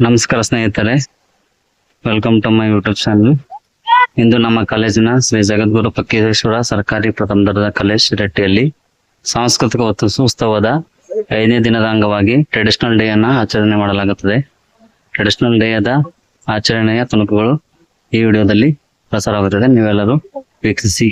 ನಮಸ್ಕಾರ ಸ್ನೇಹಿತರೆ, welcome to my YouTube channel. ಇಂದು ನಮ್ಮ ಕಾಲೇಜಿನ ಶ್ರೀ ಜಗದ್ಗುರು ಫಕ್ಕೀರೇಶ್ವರ ಸರ್ಕಾರಿ ಪ್ರಥಮ ದರ್ಜೆ ಕಾಲೇಜ್ ಶಿರಟ್ಟಿಯಲ್ಲಿ ಸಾಂಸ್ಕೃತಿಕ ಉತ್ಸವದ 5ನೇ ದಿನದ ಅಂಗವಾಗಿ ಟ್ರೆಡಿಷನಲ್ ಡೇ ಅನ್ನ ಆಚರಣೆ ಮಾಡಲಾಗುತ್ತದೆ. ಟ್ರೆಡಿಷನಲ್ ಡೇ ದ ಆಚರಣೆಯ ತುಣುಕುಗಳು ಈ ವಿಡಿಯೋದಲ್ಲಿ ಪ್ರಸಾರವಾಗುತ್ತದೆ. ನೀವೆಲ್ಲರೂ ವೀಕ್ಷಿಸಿ.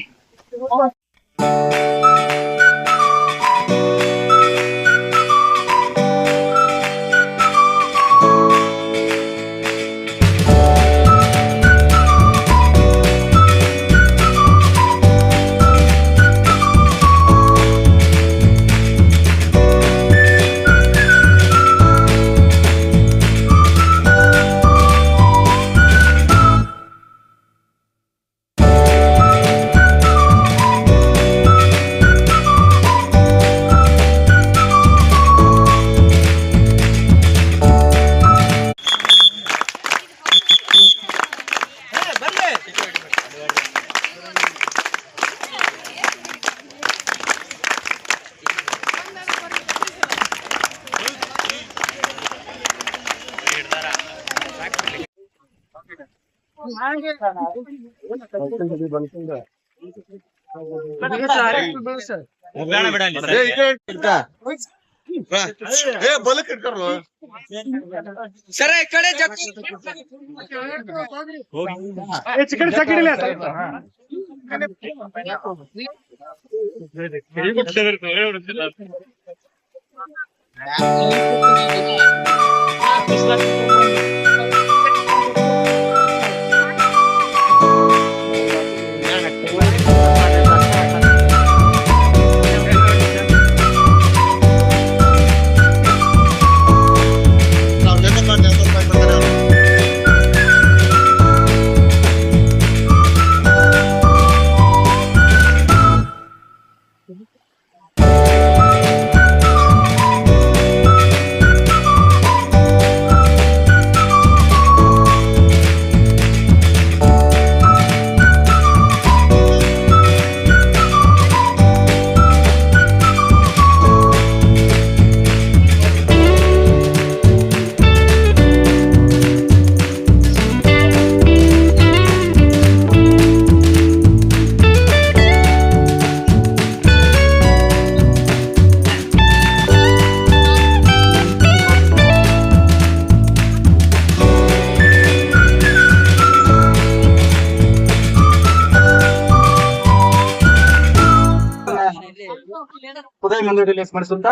ಉದಯ ಮಂದಿರ ರಿಲೀಸ್ ಮಾಡಿಸುತ್ತಾ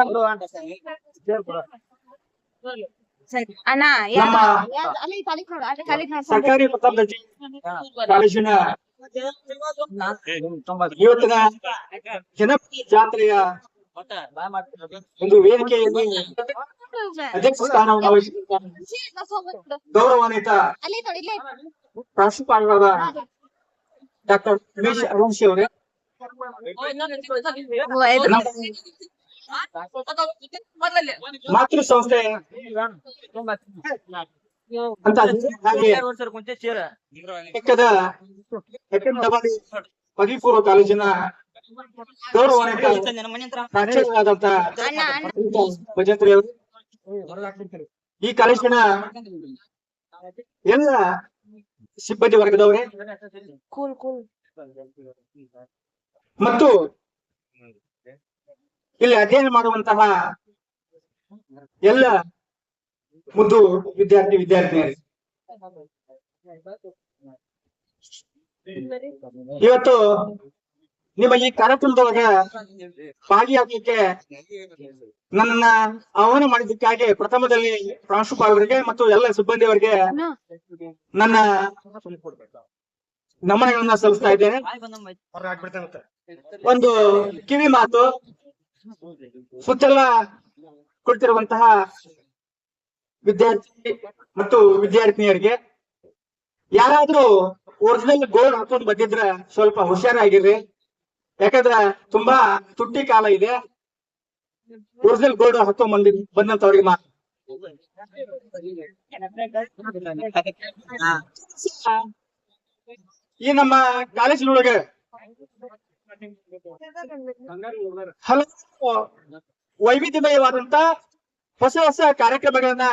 ಸರ್ಕಾರಿ ಪ್ರಥಮ ದರ್ಜೆ ಕಾಲೇಜಿನ ಇವತ್ತಿನ ಜನಪ್ರಿಯ ಜಾತ್ರೆಯ ಒಂದು ವೇದಿಕೆಯಲ್ಲಿ ಅಧ್ಯಕ್ಷ ಸ್ಥಾನವನ್ನು ವಹಿಸಿದ ಗೌರವಾನ್ವಿತ ಪ್ರಾಂಶುಪಾಲರಾದ ಡಾಕ್ಟರ್ ಉಮೇಶ್ ಅರುಣಶಿ ಅವರೇ, ಮಾತೃ ಸಂಸ್ಥೆ ಅಂತ ಪದವಿ ಪೂರ್ವ ಕಾಲೇಜಿನ ಗೌರವಾನ್ವಿತ ಪ್ರಾಚಾರ್ಯರಾದಂತ ಭಜಂತ್ರಿ ಅವರು, ಈ ಕಾಲೇಜಿನ ಎಲ್ಲ ಸಿಬ್ಬಂದಿ ವರ್ಗದವರೇ ಮತ್ತು ಇಲ್ಲಿ ಅಧ್ಯಯನ ಮಾಡುವಂತಹ ಎಲ್ಲ ಮುದ್ದು ವಿದ್ಯಾರ್ಥಿನಿಯರು, ಇವತ್ತು ನಿಮ್ಮ ಈ ಕಾರ್ಯಕ್ರಮದೊಳಗ ಭಾಗಿಯಾಗಲಿಕ್ಕೆ ನನ್ನನ್ನ ಆಹ್ವಾನ ಮಾಡಿದ್ದಕ್ಕಾಗಿ ಪ್ರಥಮದಲ್ಲಿ ಪ್ರಾಂಶುಪಾಲರಿಗೆ ಮತ್ತು ಎಲ್ಲ ಸಿಬ್ಬಂದಿಯವರಿಗೆ ನನ್ನ ನಮನಗಳನ್ನ ಸಲ್ಲಿಸ್ತಾ ಇದ್ದೇನೆ. ಒಂದು ಕಿವಿ ಮಾತು, ಸುತ್ತೆಲ್ಲ ಕೊಡ್ತಿರುವಂತಹ ವಿದ್ಯಾರ್ಥಿ ಮತ್ತು ವಿದ್ಯಾರ್ಥಿನಿಯರಿಗೆ ಯಾರಾದ್ರೂ ಒರಿಜಿನಲ್ ಗೋಲ್ಡ್ ಹಾಕೊಂಡು ಬಂದಿದ್ರೆ ಸ್ವಲ್ಪ ಹುಷಾರಾಗಿರ್ರಿ. ಯಾಕಂದ್ರೆ ತುಂಬಾ ತುಟ್ಟಿ ಕಾಲ ಇದೆ. ಒರಿಜಿನಲ್ ಗೋಲ್ಡ್ ಹಾಕೊಂಡ್ ಬಂದಂತವ್ರಿಗೆ ಮಾತ್ರ ಈ ನಮ್ಮ ಕಾಲೇಜಿನೊಳಗೆ ಹಲವು ವೈವಿಧ್ಯಮಯವಾದಂತ ಹೊಸ ಹೊಸ ಕಾರ್ಯಕ್ರಮಗಳನ್ನ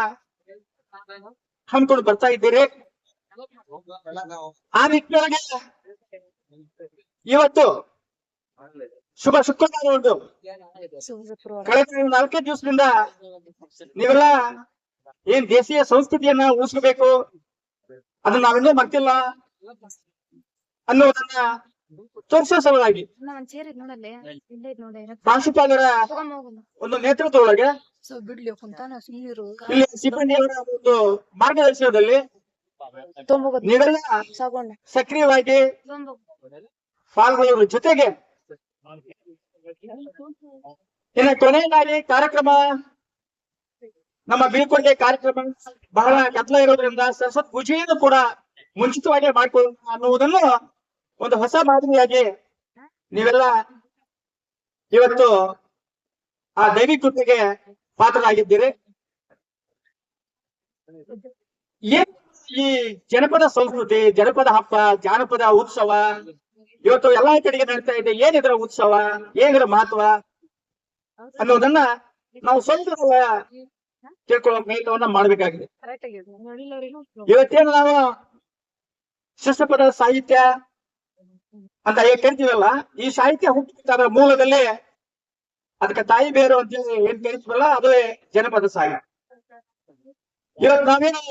ಹಮ್ಮಿಕೊಂಡು ಬರ್ತಾ ಇದ್ದೀರಿ. ಆ ನಿಟ್ಟಿನೊಳಗೆ ಇವತ್ತು ಶುಭ ಶುಕ್ರವಾರ ಉಂಟು. ಕಳೆದ 4 ದಿವಸದಿಂದ ನೀವೆಲ್ಲ ಏನ್ ದೇಶೀಯ ಸಂಸ್ಕೃತಿಯನ್ನ ಉಳಿಸ್ಕೋಬೇಕು, ಅದನ್ನ ನಾವೆಲ್ಲೂ ಮರ್ತಿಲ್ಲ ಅನ್ನೋದನ್ನ ತೋರಿಸೋ ಸಲುವಾಗಿ ಪ್ರಾಂಶುಪಾಲರ ಒಂದು ನೇತೃತ್ವದೊಳಗೆ ಇಲ್ಲಿ ಸಿಬ್ಬಂದಿಯವರ ಒಂದು ಮಾರ್ಗದರ್ಶನದಲ್ಲಿ ನೀವೆಲ್ಲ ಸಕ್ರಿಯವಾಗಿ ಪಾಲ್ಗೊಳ್ಳುವ ಜೊತೆಗೆ ಇನ್ನು ಕೊನೆಯದಾಗಿ ಕಾರ್ಯಕ್ರಮ ನಮ್ಮ ಬೀಳ್ಕೊಡುಗೆ ಕಾರ್ಯಕ್ರಮ ಬಹಳ ಕತ್ಲ ಇರೋದ್ರಿಂದ ಸರಸ್ವತಿ ಪೂಜೆಯನ್ನು ಕೂಡ ಮುಂಚಿತವಾಗಿ ಮಾಡ್ಕೊಳ್ಳೋಣ ಅನ್ನುವುದನ್ನು ಒಂದು ಹೊಸ ಮಾದರಿಯಾಗಿ ನೀವೆಲ್ಲ ಇವತ್ತು ಆ ದೈವಿ ಕೃಪೆಗೆ ಪಾತ್ರರಾಗಿದ್ದೀರಿ. ಏನ್ ಈ ಜನಪದ ಸಂಸ್ಕೃತಿ, ಜನಪದ ಹಬ್ಬ, ಜಾನಪದ ಉತ್ಸವ ಇವತ್ತು ಎಲ್ಲಾ ಕಡೆಗೆ ನಡೀತಾ ಇದೆ. ಏನಿದ್ರ ಉತ್ಸವ, ಏನಿದ್ರ ಮಹತ್ವ ಅನ್ನೋದನ್ನ ನಾವು ಸ್ವಲ್ಪ ತಿಳ್ಕೊಳ್ಳೋ ಪ್ರಯತ್ನವನ್ನ ಮಾಡ್ಬೇಕಾಗಿದೆ. ಇವತ್ತೇನು ನಾವು ಶಿಷ್ಟಪದ ಸಾಹಿತ್ಯ ಅಂತ ಹೇಗೆ ಕರಿತೀವಲ್ಲ, ಈ ಸಾಹಿತ್ಯ ಹುಟ್ಟುತ್ತಾರ ಮೂಲದಲ್ಲಿ ಅದಕ್ಕೆ ತಾಯಿ ಬೇರು ಅಂತ ಏನ್ ಕರಿತೀವಲ್ಲ, ಅದುವೇ ಜನಪದ ಸಾಹಿತ್ಯ. ಇವತ್ತು ನಾವೇನು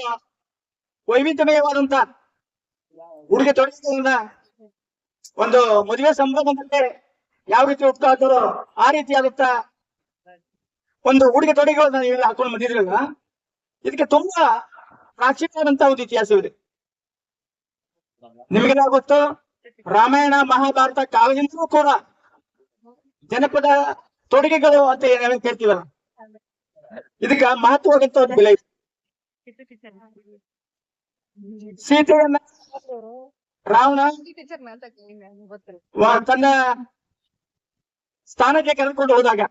ವೈವಿಧ್ಯಮಯವಾದಂತ ಉಡುಗೆ ತೊಡುಗೆಗಳನ್ನ ಒಂದು ಮದುವೆ ಸಂಭ್ರಮದಲ್ಲಿ ಯಾವ ರೀತಿ ಹುಟ್ಟುತ್ತಾ ಇದ್ದಾರೋ ಆ ರೀತಿಯಾದಂತ ಒಂದು ಉಡುಗೆ ತೊಡುಗೆಗಳನ್ನ ನೀವೆಲ್ಲ ಹಾಕೊಂಡು ಬಂದಿದ್ರಲ್ಲ, ಇದಕ್ಕೆ ತುಂಬಾ ಪ್ರಾಚೀನವಾದಂತ ಒಂದು ಇತಿಹಾಸವಿದೆ. ನಿಮಗೆಲ್ಲ ಗೊತ್ತು, ರಾಮಾಯಣ ಮಹಾಭಾರತ ಕಾಲದಿಂದಲೂ ಕೂಡ ಜನಪದ ತೊಡುಗೆಗಳು ಅಂತ ನಾವೇನ್ ಕೇಳ್ತೀವಲ್ಲ, ಇದಕ್ಕ ಮಹತ್ವವಾದಂತ ಒಂದು ಬೆಲೆ ಇದೆ. ಸೀತೆಯನ್ನ ರಾವಣ ತನ್ನ ಸ್ಥಾನಕ್ಕೆ ಕರೆದುಕೊಂಡು ಹೋದಾಗ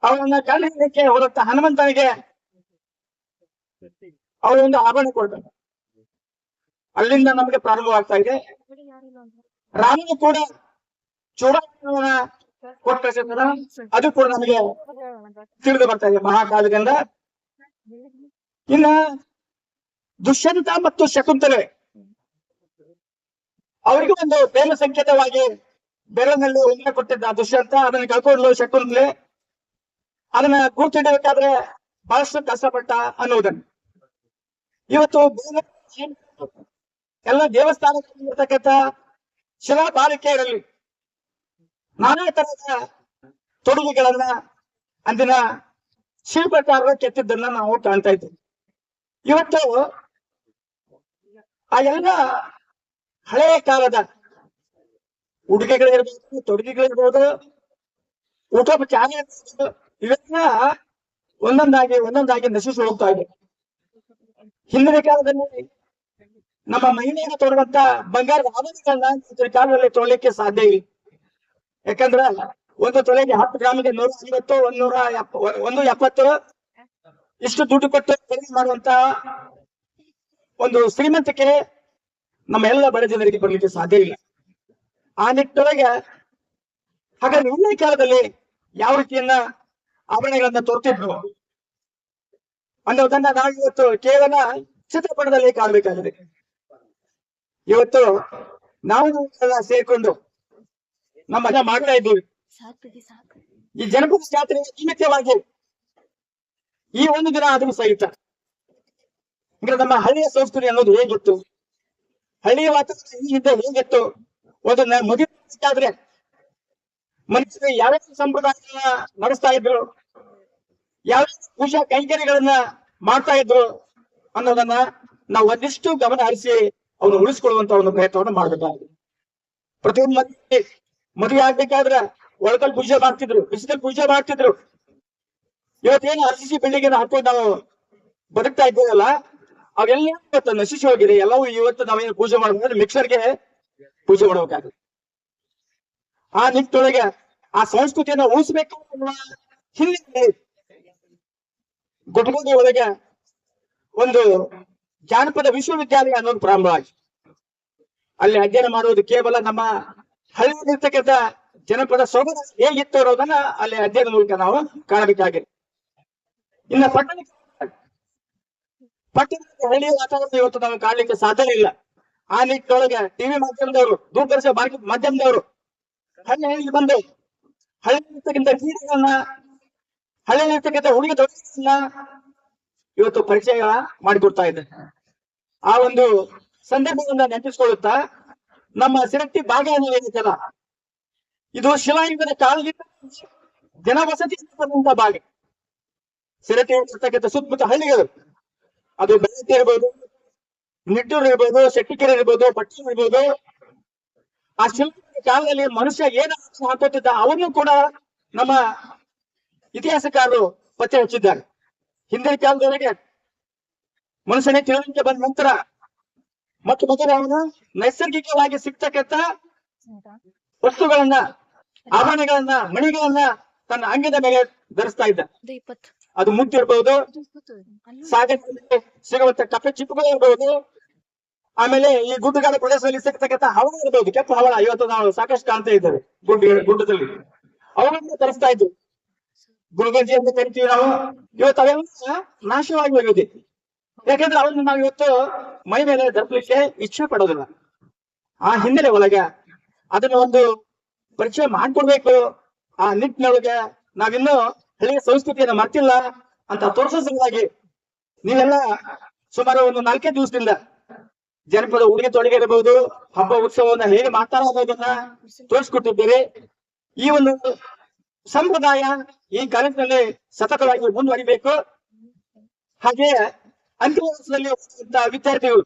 ಅವನನ್ನ ಕಣ್ಣಿಗೆ ಹೋದಂತ ಹನುಮಂತನಿಗೆ ಅವರೊಂದು ಆಭರಣ ಕೊಡ್ತಾರೆ. ಅಲ್ಲಿಂದ ನಮಗೆ ಪ್ರಾರಂಭವಾಗ್ತಾ ಇದೆ. ರಾಮನು ಕೂಡ ಚೂಡಾಮಣಿ ಕೊಟ್ಟು ಕಳಿಸಿರ್ತಾರ, ಅದು ಕೂಡ ನಮಗೆ ತಿಳಿದು ಬರ್ತಾ ಇದೆ ಮಹಾಕಾಲದಿಂದ. ಇನ್ನ ದುಷ್ಯಂತ ಮತ್ತು ಶಕುಂತಲೆ ಅವರಿಗೂ ಒಂದು ಪ್ರೇಮ ಸಂಕೇತವಾಗಿ ಬೆರಳಿನಲ್ಲಿ ಉಂಗುರ ಕೊಟ್ಟಿದ್ದ ದುಷ್ಯಂತ, ಅದನ್ನ ಕಳ್ಕೊಂಡು ಶಕುಂತಲೆ ಅದನ್ನ ಗುರುತಿಡಬೇಕಾದ್ರೆ ಬಹಳಷ್ಟು ಕಷ್ಟಪಟ್ಟ ಅನ್ನುವುದನ್ನು ಇವತ್ತು ಎಲ್ಲ ದೇವಸ್ಥಾನದಲ್ಲಿರ್ತಕ್ಕಂಥ ಶಿಲಾ ಬಾಲಿಕೆಯರಲ್ಲಿ ನಾನಾ ತರಹದ ತೊಡುಗೆಗಳನ್ನ ಅಂದಿನ ಶಿಲ್ಪಕಾರರು ಕೆತ್ತಿದ್ದನ್ನ ನಾವು ಕಾಣ್ತಾ ಇದ್ದೀವಿ. ಇವತ್ತು ಆ ಎಲ್ಲ ಹಳೆಯ ಕಾಲದ ಉಡುಗೆಗಳಿರ್ಬೋದು, ತೊಡುಗೆಗಳಿರ್ಬೋದು, ಊಟೋಪಚಾರ ಇರ್ಬೋದು, ಇವೆಲ್ಲ ಒಂದೊಂದಾಗಿ ನಶಿಸಿ ಹೋಗ್ತಾ ಇದೆ. ಹಿಂದಿನ ಕಾಲದಲ್ಲಿ ನಮ್ಮ ಮಹಿಳೆಯರು ತೊಡುವಂತ ಬಂಗಾರದ ಆಭರಣಗಳನ್ನ ಕಾಲದಲ್ಲಿ ತೊಗೊಳ್ಳಿಕ್ಕೆ ಸಾಧ್ಯ ಇಲ್ಲ. ಯಾಕಂದ್ರ ಒಂದು ತೊಲೆಗೆ 10 ಗ್ರಾಮಿಗೆ 150, 170 ಇಷ್ಟು ದುಡ್ಡು ಕೊಟ್ಟು ಖರೀದಿ ಮಾಡುವಂತ ಒಂದು ಶ್ರೀಮಂತಿಕೆ ನಮ್ಮ ಎಲ್ಲ ಬಡ ಜನರಿಗೆ ಬರ್ಲಿಕ್ಕೆ ಸಾಧ್ಯ ಇಲ್ಲ. ಆ ನಿಟ್ಟಿನೊಳಗೆ ಹಾಗಾದ್ರೆ ಹಿಂದಿನ ಕಾಲದಲ್ಲಿ ಯಾವ ರೀತಿಯನ್ನ ಆಭರಣಗಳನ್ನ ತೋರ್ತಿದ್ರು ಅನ್ನೋದನ್ನ ನಾವು ಇವತ್ತು ಕೇವಲ ಚಿತ್ರಪಟದಲ್ಲಿ ಕಾಣಬೇಕಾಗಿದೆ. ಇವತ್ತು ನಾವು ಸೇರ್ಕೊಂಡು ನಮ್ಮ ಮಜಾ ಮಾಡ್ತಾ ಇದ್ದೀವಿ. ಈ ಜನಪದ ಜಾತ್ರೆ ನಿಮಿತ್ತವಾಗಿ ಈ ಒಂದು ದಿನ ಆದ್ರೂ ಸಹಿತ ಅಂದ್ರೆ ನಮ್ಮ ಹಳ್ಳಿಯ ಸಂಸ್ಕೃತಿ ಅನ್ನೋದು ಹೇಗಿತ್ತು, ಹಳ್ಳಿಯ ವಾತಾವರಣ ಈ ಹಿಂದೆ ಹೇಗಿತ್ತು, ಒಂದು ಮದುವೆ ಆದ್ರೆ ಮನುಷ್ಯರು ಯಾವ್ಯಾವ ಸಂಪ್ರದಾಯಗಳನ್ನ ನಡೆಸ್ತಾ ಇದ್ರು, ಯಾವ ಪೂಜಾ ಕೈಂಕರ್ಯಗಳನ್ನ ಮಾಡ್ತಾ ಇದ್ರು ಅನ್ನೋದನ್ನ ನಾವು ಒಂದಿಷ್ಟು ಗಮನ ಹರಿಸಿ ಅವ್ರು ಉಳಿಸ್ಕೊಳ್ಳುವಂತ ಒಂದು ಪ್ರಯತ್ನವನ್ನು ಮಾಡ್ಬೇಕಾಗಿದೆ. ಪ್ರತಿಯೊಂದು ಮದುವೆ ಆಗ್ಬೇಕಾದ್ರೆ ಒಳಕಲ್ ಪೂಜೆ ಮಾಡ್ತಿದ್ರು, ಬಿಸಿಲಲ್ಲಿ ಪೂಜೆ ಮಾಡ್ತಿದ್ರು. ಇವತ್ತೇನು RCC ಬಿಲ್ಡಿಂಗ್ ಹಾಕೊಂಡು ನಾವು ಬದುಕ್ತಾ ಇದ್ದೀವಲ್ಲ, ಅವೆಲ್ಲ ಇವತ್ತು ನಶಿಸಿ ಹೋಗಿದೆ. ಎಲ್ಲವೂ ಇವತ್ತು ನಾವೇನು ಪೂಜೆ ಮಾಡ್ಬೇಕಾದ್ರೆ ಮಿಕ್ಸರ್ಗೆ ಪೂಜೆ ಮಾಡ್ಬೇಕಾಗುತ್ತೆ. ಆ ನಿಟ್ಟಿನೊಳಗೆ ಆ ಸಂಸ್ಕೃತಿಯನ್ನ ಉಳಿಸ್ಬೇಕು ಅನ್ನುವ ಹಿನ್ನೆಲೆ ಗುಡ್ಗೋಡಿ ಒಳಗೆ ಒಂದು ಜಾನಪದ ವಿಶ್ವವಿದ್ಯಾಲಯ ಅನ್ನೋದು ಪ್ರಾರಂಭ ಆಗಿ ಅಲ್ಲಿ ಅಧ್ಯಯನ ಮಾಡುವುದು ಕೇವಲ ನಮ್ಮ ಹಳ್ಳಿಯಲ್ಲಿರ್ತಕ್ಕಂಥ ಜನಪದ ಸೊಗಡು ಹೇಗಿತ್ತು ಅನ್ನೋದನ್ನ ಅಲ್ಲಿ ಅಧ್ಯಯನ ಮೂಲಕ ನಾವು ಕಾಣಬೇಕಾಗಿದೆ. ಇನ್ನು ಪಟ್ಟಣಕ್ಕೆ ಪಟ್ಟಣದ ಹಳ್ಳಿಯ ವಾತಾವರಣ ಇವತ್ತು ನಾವು ಕಾಣಲಿಕ್ಕೆ ಸಾಧ್ಯ ಇಲ್ಲ. ಆ ನಿಟ್ಟಿನೊಳಗೆ ಟಿವಿ ಮಾಧ್ಯಮದವರು, ದೂರದರ್ಶನ ಮಾಧ್ಯಮದವರು ಹಳ್ಳಿ ಬಂದು ಹಳ್ಳಿಯಲ್ಲಿರ್ತಕ್ಕಂಥ ಕ್ರೀಡೆಗಳನ್ನ, ಹಳ್ಳಿಯಲ್ಲಿರ್ತಕ್ಕಂಥ ಹುಡುಗಿ ತೊಡಗಿಗಳನ್ನ ಇವತ್ತು ಪರಿಚಯ ಮಾಡಿಕೊಡ್ತಾ ಇದೆ. ಆ ಒಂದು ಸಂದರ್ಭವನ್ನ ನೆನಪಿಸ್ಕೊಳ್ಳುತ್ತಾ ನಮ್ಮ ಸಿರಟ್ಟಿ ಭಾಗ ಏನಿದೆಯಲ್ಲ, ಇದು ಶಿಲಾಯುಗದ ಕಾಲದಿಂದ ಜನವಸತಿ ಇರ್ತಕ್ಕಂಥ ಭಾಗ. ಸಿರಟ್ಟಿ ಇರ್ತಕ್ಕಂಥ ಸುತ್ತಮುತ್ತ ಹಳ್ಳಿಗಳು, ಅದು ಬೆಳಗ್ಗೆ ಇರ್ಬೋದು, ನಿಟ್ಟೂರು ಇರ್ಬೋದು, ಶೆಟ್ಟಿಕೆರೆ ಇರ್ಬೋದು, ಪಟ್ಟಣ ಇರ್ಬೋದು. ಆ ಶಿಲಾಯುಗದ ಕಾಲದಲ್ಲಿ ಮನುಷ್ಯ ಏನ ಹಾಕೋತಿದ್ದ ಅವನು ಕೂಡ ನಮ್ಮ ಇತಿಹಾಸಕಾರರು ಪತ್ತೆ ಹಚ್ಚಿದ್ದಾರೆ. ಹಿಂದಿನ ಕಾಲದೊಳಗೆ ಮನುಷ್ಯನೇ ತಿಳುವಳಿಕೆ ಬಂದ ನಂತರ ಮೊದಲು ಅವನು ನೈಸರ್ಗಿಕವಾಗಿ ಸಿಗ್ತಕ್ಕಂಥ ವಸ್ತುಗಳನ್ನ, ಆಭರಣಗಳನ್ನ, ಮಣಿಗಳನ್ನ ತನ್ನ ಅಂಗದ ಮೇಲೆ ಧರಿಸ್ತಾ ಇದ್ದ. ಅದು ಮುತ್ತಿರ್ಬಹುದು, ಸಾಗರದಲ್ಲಿ ಸಿಗುವಂತ ಕಪ್ಪೆ ಚಿಪ್ಪುಗಳು ಇರ್ಬಹುದು, ಆಮೇಲೆ ಈ ಗುಡ್ಡಗಾಡ ಪ್ರದೇಶದಲ್ಲಿ ಸಿಗ್ತಕ್ಕಂಥ ಹವಳ ಇರ್ಬಹುದು, ಕೆಂಪು ಹವಳ. ಇವತ್ತು ನಾವು ಸಾಕಷ್ಟು ಕಾಣ್ತಾ ಇದ್ದೇವೆ ಗುಡ್ಡದಲ್ಲಿ. ಅವುಗಳನ್ನ ಧರಿಸ್ತಾ ಇದ್ರು. ಗುರುಗಂಜಿ ಅಂತ ಕರಿತೀವಿ ನಾವು. ಇವತ್ತು ಅವೆಲ್ಲ ನಾಶವಾಗಿ ಹೋಗಿದೆ. ಯಾಕಂದ್ರೆ ಅವನ್ನ ನಾವು ಇವತ್ತು ಮೈ ಮೇಲೆ ಧರಿಸಲಿಕ್ಕೆ ಇಚ್ಛೆ ಪಡೋದಿಲ್ಲ. ಆ ಹಿನ್ನೆಲೆ ಒಳಗೆ ಅದನ್ನ ಒಂದು ಪರಿಚಯ ಮಾಡ್ಕೊಡ್ಬೇಕು. ಆ ನಿಟ್ಟಿನೊಳಗೆ ನಾವಿನ್ನೂ ಹಳೆಯ ಸಂಸ್ಕೃತಿಯನ್ನ ಮರ್ತಿಲ್ಲ ಅಂತ ತೋರಿಸೋ ಸಲುವಾಗಿ ನೀವೆಲ್ಲ ಸುಮಾರು ಒಂದು 4 ದಿವಸದಿಂದ ಜನಪದ ಉಡುಗೆ ತೊಡುಗೆ ಇರಬಹುದು, ಹಬ್ಬ ಉತ್ಸವವನ್ನ ಹೇಗೆ ಮಾಡ್ತಾರ ಅನ್ನೋದನ್ನ ತೋರಿಸ್ಕೊಟ್ಟಿದ್ದೀರಿ. ಈ ಒಂದು ಸಂಪ್ರದಾಯ ಈ ಕಾಲೇಜಿನಲ್ಲಿ ಸತತವಾಗಿ ಮುಂದುವರಿಬೇಕು. ಹಾಗೆ ಅಂತಿಮ ವರ್ಷದಲ್ಲಿ ವಿದ್ಯಾರ್ಥಿಗಳು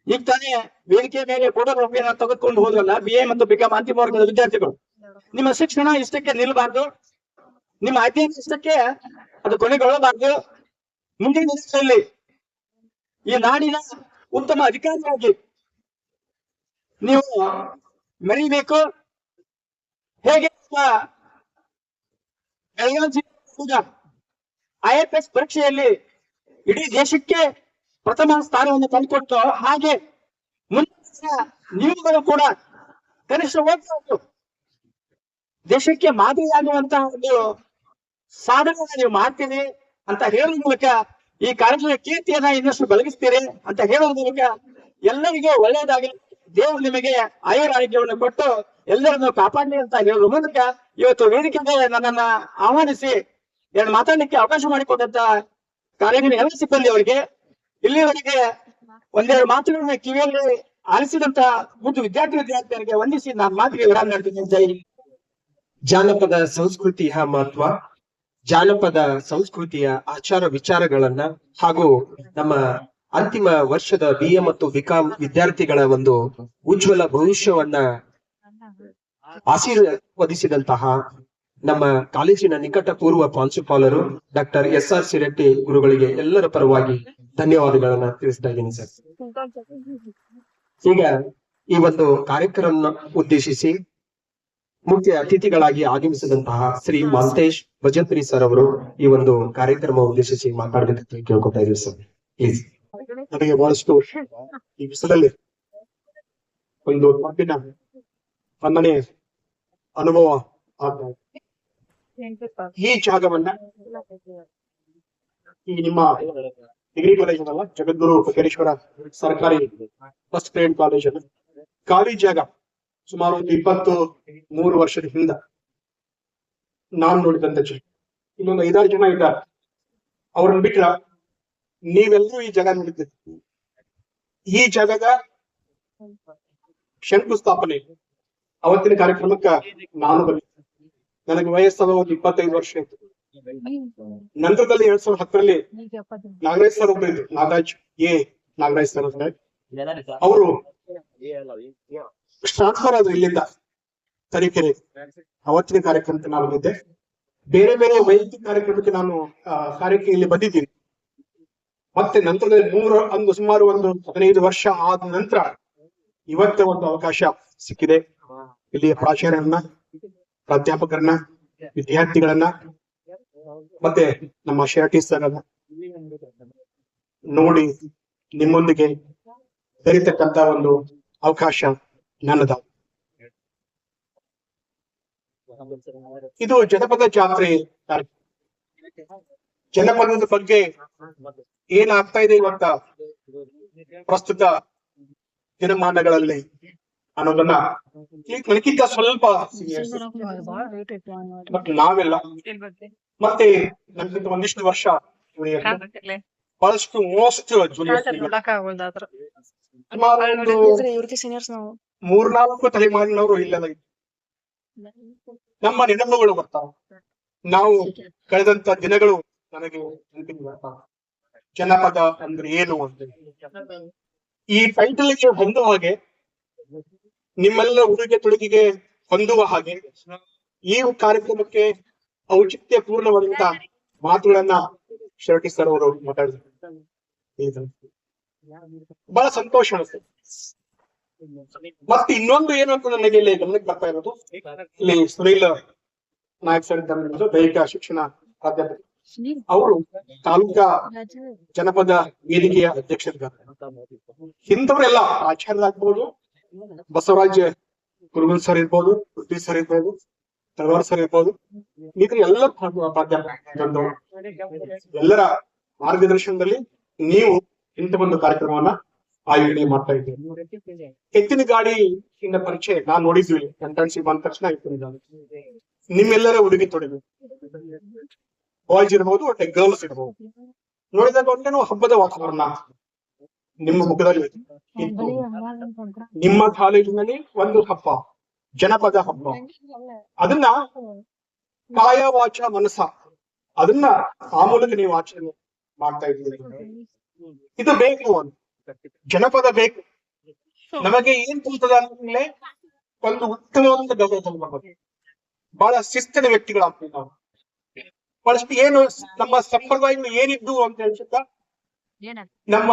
ಈಗ ತಾನೇ ವೇದಿಕೆ ಮೇಲೆ ಫೋಟೋಗ್ರಫಿಯನ್ನ ತೆಗೆದುಕೊಂಡು ಹೋದ್ರಲ್ಲ, BA ಮತ್ತು BCom ಅಂತಿಮ ವರ್ಗದ ವಿದ್ಯಾರ್ಥಿಗಳು, ನಿಮ್ಮ ಶಿಕ್ಷಣ ಇಷ್ಟಕ್ಕೆ ನಿಲ್ಲಬಾರ್ದು, ನಿಮ್ಮ ಅಧ್ಯಯನ ಇಷ್ಟಕ್ಕೆ ಅದು ಕೊನೆಗೊಳ್ಳಬಾರ್ದು. ಮುಂದಿನ ದಿನಗಳಲ್ಲಿ ಈ ನಾಡಿನ ಉತ್ತಮ ಅಧಿಕಾರಿಯಾಗಿ ನೀವು ಮೆರೀಬೇಕು. ಹೇಗೆ ಬೆಳಗಾವಿ ಜಿಲ್ಲೆ IFS ಪರೀಕ್ಷೆಯಲ್ಲಿ ಇಡೀ ದೇಶಕ್ಕೆ ಪ್ರಥಮ ಸ್ಥಾನವನ್ನು ತಂದುಕೊಟ್ಟು, ಹಾಗೆ ಮುಂದಿನ ನೀವುಗಳು ಕೂಡ ಕನಿಷ್ಠ ಓದ್ಬೇಕು, ದೇಶಕ್ಕೆ ಮಾದರಿಯಾಗುವಂತಹ ಒಂದು ಸಾಧನೆಯನ್ನ ನೀವು ಮಾಡ್ತೀರಿ ಅಂತ ಹೇಳುವ ಮೂಲಕ ಈ ಕಾಲೇಜಿನ ಕೀರ್ತಿಯನ್ನ ಇನ್ನಷ್ಟು ಬೆಳಗಿಸ್ತೀರಿ ಅಂತ ಹೇಳುವ ಮೂಲಕ ಎಲ್ಲರಿಗೂ ಒಳ್ಳೆಯದಾಗಲಿ, ದೇವರು ನಿಮಗೆ ಆಯುರಾರೋಗ್ಯವನ್ನು ಕೊಟ್ಟು ಎಲ್ಲರನ್ನು ಕಾಪಾಡಲಿ ಅಂತ ಹೇಳುವ ಮೂಲಕ ಇವತ್ತು ವೇದಿಕೆಗೆ ನನ್ನನ್ನ ಆಹ್ವಾನಿಸಿ ಎರಡು ಮಾತಾಡಲಿಕ್ಕೆ ಅವಕಾಶ ಮಾಡಿಕೊಟ್ಟಂತ ಕಾಲೇಜಿನ ಎಲ್ಲ ಸಿಬ್ಬಂದಿ ಅವರಿಗೆ, ಇಲ್ಲಿವರೆಗೆ ಒಂದೆರಡು ಮಾತುಗಳನ್ನ ಕಿವಿಯಲ್ಲಿ ಆಲಿಸಿದಂತ ಮುದ್ದು ವಿದ್ಯಾರ್ಥಿನಿಯರಿಗೆ ವಂದಿಸಿ ನಾನು ಮಾತಿಗೆ ವಿರಾಮ ನೀಡ್ತೀನಿ. ಜೈ ಹಿಂದ್. ಜಾನಪದ ಸಂಸ್ಕೃತಿಯ ಮಹತ್ವ, ಜಾನಪದ ಸಂಸ್ಕೃತಿಯ ಆಚಾರ ವಿಚಾರಗಳನ್ನ ಹಾಗೂ ನಮ್ಮ ಅಂತಿಮ ವರ್ಷದ BA ಮತ್ತು BCom ವಿದ್ಯಾರ್ಥಿಗಳ ಒಂದು ಉಜ್ವಲ ಭವಿಷ್ಯವನ್ನ ಆಶೀರ್ವದಿಸಿದಂತಹ ನಮ್ಮ ಕಾಲೇಜಿನ ನಿಕಟ ಪೂರ್ವ ಪ್ರಾಂಶುಪಾಲರು ಡಾಕ್ಟರ್ SR ಸಿರಟ್ಟಿ ಗುರುಗಳಿಗೆ ಎಲ್ಲರ ಪರವಾಗಿ ಧನ್ಯವಾದಗಳನ್ನ ತಿಳಿಸ್ತಾ ಇದ್ದೀನಿ ಸರ್. ಈಗ ಈ ಒಂದು ಕಾರ್ಯಕ್ರಮ ಉದ್ದೇಶಿಸಿ ಮುಖ್ಯ ಅತಿಥಿಗಳಾಗಿ ಆಗಮಿಸಿದಂತಹ ಶ್ರೀ ಮಾಂತೇಶ್ ಭಜಂತ್ರಿ ಸರ್ ಅವರು ಈ ಒಂದು ಕಾರ್ಯಕ್ರಮ ಉದ್ದೇಶಿಸಿ ಮಾತಾಡಬೇಕಂತ ಕೇಳ್ಕೊತಾ ಇದೀವಿ ಸರ್. ಪ್ಲೀಸ್. ನನಗೆ ಬಹಳಷ್ಟು ಈ ಬಿಸಿಲಲ್ಲಿ ಒಂದು ಮಟ್ಟಿನ ಒಂದನೇ ಅನುಭವ ಆಗ್ತಾ ಇದೆ. ಈ ಜಾಗವನ್ನ ಈ ನಿಮ್ಮ ಡಿಗ್ರಿ ಕಾಲೇಜ್ ಅಲ್ಲ, ಜಗದ್ಗುರು ಬಸವೇಶ್ವರ ಸರ್ಕಾರಿ ಫಸ್ಟ್ ಗ್ರೇಡ್ ಕಾಲೇಜ್ ಅಲ್ಲ, ಖಾಲಿ ಜಾಗ ಸುಮಾರು ಒಂದು 23 ವರ್ಷದ ಹಿಂದ ನಾನ್ ನೋಡಿದಂತ ಜಾಗ. ಇನ್ನೊಂದು 5-6 ಜನ ಇದ್ದಾರೆ, ಅವ್ರನ್ನ ಬಿಟ್ರ ನೀವೆಲ್ಲರೂ ಈ ಜಾಗ ನೋಡಿದ್ದೀರಿ. ಈ ಜಾಗದ ಶಂಕುಸ್ಥಾಪನೆ ಅವತ್ತಿನ ಕಾರ್ಯಕ್ರಮಕ್ಕ ನಾನು ಬಂದಿದ್ದೆ. ನನಗೆ ವಯಸ್ಸಾದ ಒಂದು 25 ವರ್ಷ ಇತ್ತು. ನಂತರದಲ್ಲಿ 2010ರಲ್ಲಿ ನಾಗರಾಜ್ ಸರ್ ಒಬ್ಬರು ಇದ್ರು, ನಾಗರಾಜ್ ಸರ್ ಅಂತ. ಅವರು ಟ್ರಾನ್ಸ್ಫರ್ ಆದ್ರು ಇಲ್ಲಿಂದ ತರೀಕೆರೆ. ಅವತ್ತಿನ ಕಾರ್ಯಕ್ರಮಕ್ಕೆ ನಾನು ಬಂದಿದ್ದೆ. ಬೇರೆ ಬೇರೆ ವೈಯಕ್ತಿಕ ಕಾರ್ಯಕ್ರಮಕ್ಕೆ ನಾನು ಕಾರ್ಯಕ್ಕೆ ಇಲ್ಲಿ ಬಂದಿದ್ದೀನಿ. ಮತ್ತೆ ನಂತರದಲ್ಲಿ ಸುಮಾರು ಒಂದು 15 ವರ್ಷ ಆದ ನಂತರ ಇವತ್ತೇ ಒಂದು ಅವಕಾಶ ಸಿಕ್ಕಿದೆ. ಇಲ್ಲಿಯ ಪ್ರಾಚಾರ್ಯರನ್ನ, ಪ್ರಾಧ್ಯಾಪಕರನ್ನ, ವಿದ್ಯಾರ್ಥಿಗಳನ್ನ ಮತ್ತೆ ನಮ್ಮ ಶಿರಟ್ಟಿ ಸರ್ ಅನ್ನ ನೋಡಿ ನಿಮ್ಮೊಂದಿಗೆ ಬೆರೀತಕ್ಕಂತ ಒಂದು ಅವಕಾಶ ನನ್ನದ. ಇದು ಜನಪದ ಜಾತ್ರೆ. ಜನಪದದ ಬಗ್ಗೆ ಏನಾಗ್ತಾ ಇದೆ ಇವತ್ತ ಪ್ರಸ್ತುತ ದಿನಮಾನಗಳಲ್ಲಿ ಅನ್ನೋದನ್ನ ನನಗಿಂತ ಸ್ವಲ್ಪ seniors, ಬಟ್ ನಾವೆಲ್ಲ ಮತ್ತೆ ನನ್ಗಿಂತ ಒಂದಿಷ್ಟು ವರ್ಷ juniors, ಬಹಳಷ್ಟು ಮೋಸ್ಟ್ ಜೂನಿಯರ್ಸ್ ಸುಮಾರು ಒಂದು ಮೂರ್ನಾಲ್ಕು ತಲೆಮಾರಿನವರು ಇಲ್ಲೆಲ್ಲ ಇದ್ರು. ನಮ್ಮ ನೆನಪುಗಳು ಬರ್ತಾವ, ನಾವು ಕಳೆದಂತ ದಿನಗಳು ನನಗೆ ನೆನಪಿಗೆ ಬರ್ತಾವ. ಜನಪದ ಅಂದ್ರೆ ಏನು ಅಂತ ಈ ಟೈಟಲ್ ಗೆ ಹೊಂದುವ ಹಾಗೆ, ನಿಮ್ಮೆಲ್ಲ ಉಡುಗೆ ತೊಡುಗೆಗೆ ಹೊಂದುವ ಹಾಗೆ ಈ ಕಾರ್ಯಕ್ರಮಕ್ಕೆ ಔಚಿತ್ಯ ಪೂರ್ಣವಾದಂತ ಮಾತುಗಳನ್ನ ಶೆಟ್ಟಿ ಸರ್ ಅವರು ಮಾತಾಡಿದ್ರು. ಬಹಳ ಸಂತೋಷ ಅನಿಸ್ತದೆ. ಮತ್ತೆ ಇನ್ನೊಂದು ಏನು ಅಂತ ನನಗೆ ಇಲ್ಲಿ ಗಮನಕ್ಕೆ ಬರ್ತಾ ಇರೋದು, ಇಲ್ಲಿ ಸುನೀಲ್ ನಾಯಕ್ ಸರ್ ಇದ್ದಾರೆ, ದೈಹಿಕ ಶಿಕ್ಷಣ ಪ್ರಾಧ್ಯಾಪಕರು. ಅವರು ತಾಲೂಕಾ ಜನಪದ ವೇದಿಕೆಯ ಅಧ್ಯಕ್ಷರಿದ್ದಾರೆ. ಇಂಥವರೆಲ್ಲ ಆಚಾರ್ಯರಾಗ್ಬೋದು, ಬಸವರಾಜ್ ಕುರುಬಲ್ ಸರ್ ಇರ್ಬೋದು, ಪೃಥ್ವಿ ಸರ್ ಇರ್ಬೋದು, ತಳವಾರ್ ಸರ್ ಇರ್ಬೋದು, ಈ ತರ ಎಲ್ಲ ಪ್ರಾಧ್ಯಾಪಕರು ಎಲ್ಲರ ಮಾರ್ಗದರ್ಶನದಲ್ಲಿ ನೀವು ಇಂಥ ಒಂದು ಕಾರ್ಯಕ್ರಮವನ್ನ ಆಯೋಜನೆ ಮಾಡ್ತಾ ಇದ್ದೀವಿ. ಎತ್ತಿನ ಗಾಡಿ ಇಂದ ಪರಿಚಯ ನಾನ್ ನೋಡಿದ್ವಿ, ಇಂಟರ್ನ್ಶಿಪ್ ಬಂದ ತಕ್ಷಣ ಎತ್ತಿನ ಗಾಡಿ ನಿಮ್ಮೆಲ್ಲರ ಉಡುಗೆ ತೊಡುಗೆ, ಬಾಯ್ಸ್ ಇರ್ಬೋದು ಮತ್ತೆ ಗರ್ಲ್ಸ್ ಇರ್ಬೋದು, ನೋಡಿದಾಗ ಒಂದು ಹಬ್ಬದ ವಾತಾವರಣ ನಿಮ್ಮ ಮುಖದಲ್ಲಿ ಇತ್ತು. ನಿಮ್ಮ ಕಾಲೇಜಿನಲ್ಲಿ ಒಂದು ಹಬ್ಬ, ಜನಪದ ಹಬ್ಬ, ಅದನ್ನ ಕಾಯ ವಾಚ ಮನಸ ಅದನ್ನ ಆ ಮೂಲಕ ನೀವು ಆಚರಣೆ ಮಾಡ್ತಾ ಇದ್ದೀರಿ. ಇದು ಬೇಕು, ಒಂದು ಜನಪದ ಬೇಕು ನಮಗೆ. ಏನ್ ತುಂಬ್ತದ ಅಂದ್ಮೇಲೆ ಒಂದು ಉತ್ತಮವಾದ ಗೌರವ, ಬಹಳ ಶಿಸ್ತಿನ ವ್ಯಕ್ತಿಗಳಾಗ್ತೀವಿ ನಾವು. ಬಹಳಷ್ಟು ಏನು ನಮ್ಮ ಸಂಪ್ರದಾಯಗಳು ಏನಿದ್ದು ಅಂತ ಹೇಳ್ಸುತ್ತ ನಮ್ಮ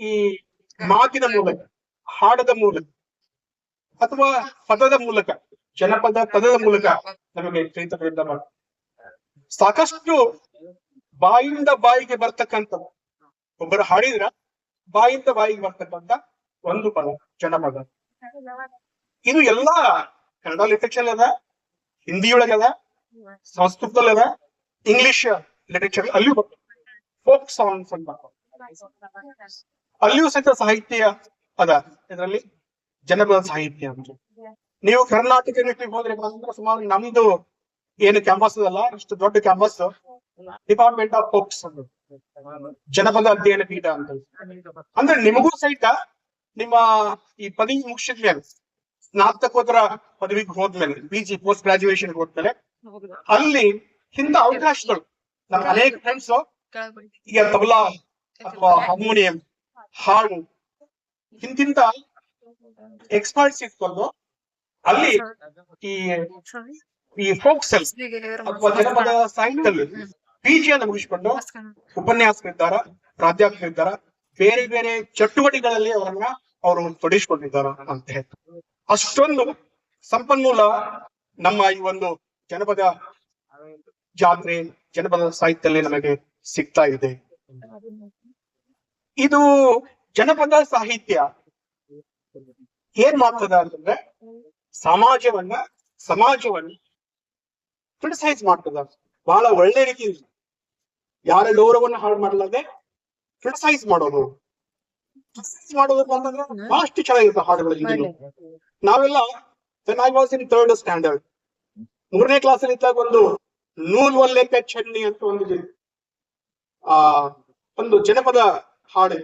ಈ ಮಾತಿನ ಮೂಲಕ, ಹಾಡದ ಮೂಲಕ ಅಥವಾ ಪದದ ಮೂಲಕ, ಜನಪದ ಪದದ ಮೂಲಕ ನಮಗೆ ಚೈತನ್ಯದಿಂದ ಮಾಡ್ತಾರೆ. ಸಾಕಷ್ಟು ಬಾಯಿಂದ ಬಾಯಿಗೆ ಬರ್ತಕ್ಕಂಥ, ಒಬ್ಬರು ಹಾಡಿದ್ರ ಬಾಯಿಂದ ಬಾಯಿಗೆ ಬರ್ತಕ್ಕಂಥ ಒಂದು ಪದ ಜನಪದ. ಇದು ಎಲ್ಲಾ ಕನ್ನಡ ಲಿಟರೇಚರ್ ಅದ, ಹಿಂದಿಯೊಳಗೆ ಅದ, ಸಂಸ್ಕೃತದಲ್ಲಿ ಅದ, ಇಂಗ್ಲಿಷ್ ಲಿಟರೇಚರ್ ಅಲ್ಲಿಯೂ ಬರ್ತದೆ. ಫೋಕ್ ಸಾಂಗ್ಸ್ ಅಂತ ಅಲ್ಲಿಯೂ ಸಹಿತ ಸಾಹಿತ್ಯ ಅದ. ಇದರಲ್ಲಿ ಜನಪದ ಸಾಹಿತ್ಯ ಅಂತ ನೀವು ಕರ್ನಾಟಕ ಹೋದ್ರೆ ಸುಮಾರು ನಮ್ದು ಏನು ಕ್ಯಾಂಪಸ್ ಅದಲ್ಲ, ಇಷ್ಟು ದೊಡ್ಡ ಕ್ಯಾಂಪಸ್ ಡಿಪಾರ್ಟ್ಮೆಂಟ್ ಆಫ್ ಫೋಕ್ಸ್ ಜನಪದ ಅಧ್ಯಯನ ಪೀಠ ಅಂತ. ಅಂದ್ರೆ ನಿಮಗೂ ಸಹಿತ ನಿಮ್ಮ ಈ ಪದವಿ ಮುಗಿಸಿದ್ಮೇಲೆ, ಸ್ನಾತಕೋತ್ತರ ಪದವಿಗೆ ಹೋದ್ಮೇಲೆ, PG ಪೋಸ್ಟ್ ಗ್ರಾಜುಯೇಷನ್ ಹೋದ್ಮೇಲೆ ಅಲ್ಲಿ ಇಂಥ ಅವಕಾಶಗಳು ನಮ್ಮ ಅನೇಕ ಫ್ರೆಂಡ್ಸ್ ಈಗ ತಬಲಾ ಅಥವಾ ಹಾರ್ಮೋನಿಯಂ, ಹಾಡು ಇಂತಿಂತ ಎಕ್ಸ್ಪರ್ಟ್ಸ್ ಇಟ್ಕೊಂಡು ಅಲ್ಲಿ ಈ ಫೋಕ್ ಸೆಲ್ ಅಥವಾ ಜನಪದ ಸಾಹಿತ್ಯದಲ್ಲಿ PG ಅನ್ನು ಮುಗಿಸಿಕೊಂಡು ಉಪನ್ಯಾಸಕರಿದ್ದಾರ, ಪ್ರಾಧ್ಯಾಪಕರಿದ್ದಾರ, ಬೇರೆ ಬೇರೆ ಚಟುವಟಿಕೆಗಳಲ್ಲಿ ಅವರು ತೊಡಗಿಸಿಕೊಂಡಿದ್ದಾರ ಅಂತ ಹೇಳ್ತಾರೆ. ಅಷ್ಟೊಂದು ಸಂಪನ್ಮೂಲ ನಮ್ಮ ಈ ಒಂದು ಜನಪದ ಜಾತ್ರೆ, ಜನಪದ ಸಾಹಿತ್ಯದಲ್ಲಿ ನಮಗೆ ಸಿಗ್ತಾ ಇದೆ. ಇದು ಜನಪದ ಸಾಹಿತ್ಯ ಏನ್ ಮಾಡ್ತದ ಅಂತಂದ್ರೆ ಸಮಾಜವನ್ನ ಕ್ರಿಟಿಸೈಸ್ ಮಾಡ್ತದ. ಬಹಳ ಒಳ್ಳೆ ರೀತಿಯಿಂದ ಯಾರ ಗೌರವನ್ನ ಹಾಳು ಮಾಡಲಾದೆ ಕ್ರಿಟಿಸೈಸ್ ಮಾಡೋದು ಅಂತಂದ್ರೆ ಬಹಳಷ್ಟು ಚೆನ್ನಾಗಿರುತ್ತೆ ಹಾಡುಗಳಲ್ಲಿ. ನಾವೆಲ್ಲ I was in 3rd standard, 3ನೇ ಕ್ಲಾಸಲ್ಲಿ ಇದ್ದಾಗ ಒಂದು ನೂಲ್ ಒಲ್ಲೆಕ ಚನ್ನಿ ಅಂತ ಒಂದು ಜನಪದ ಹಾಡು.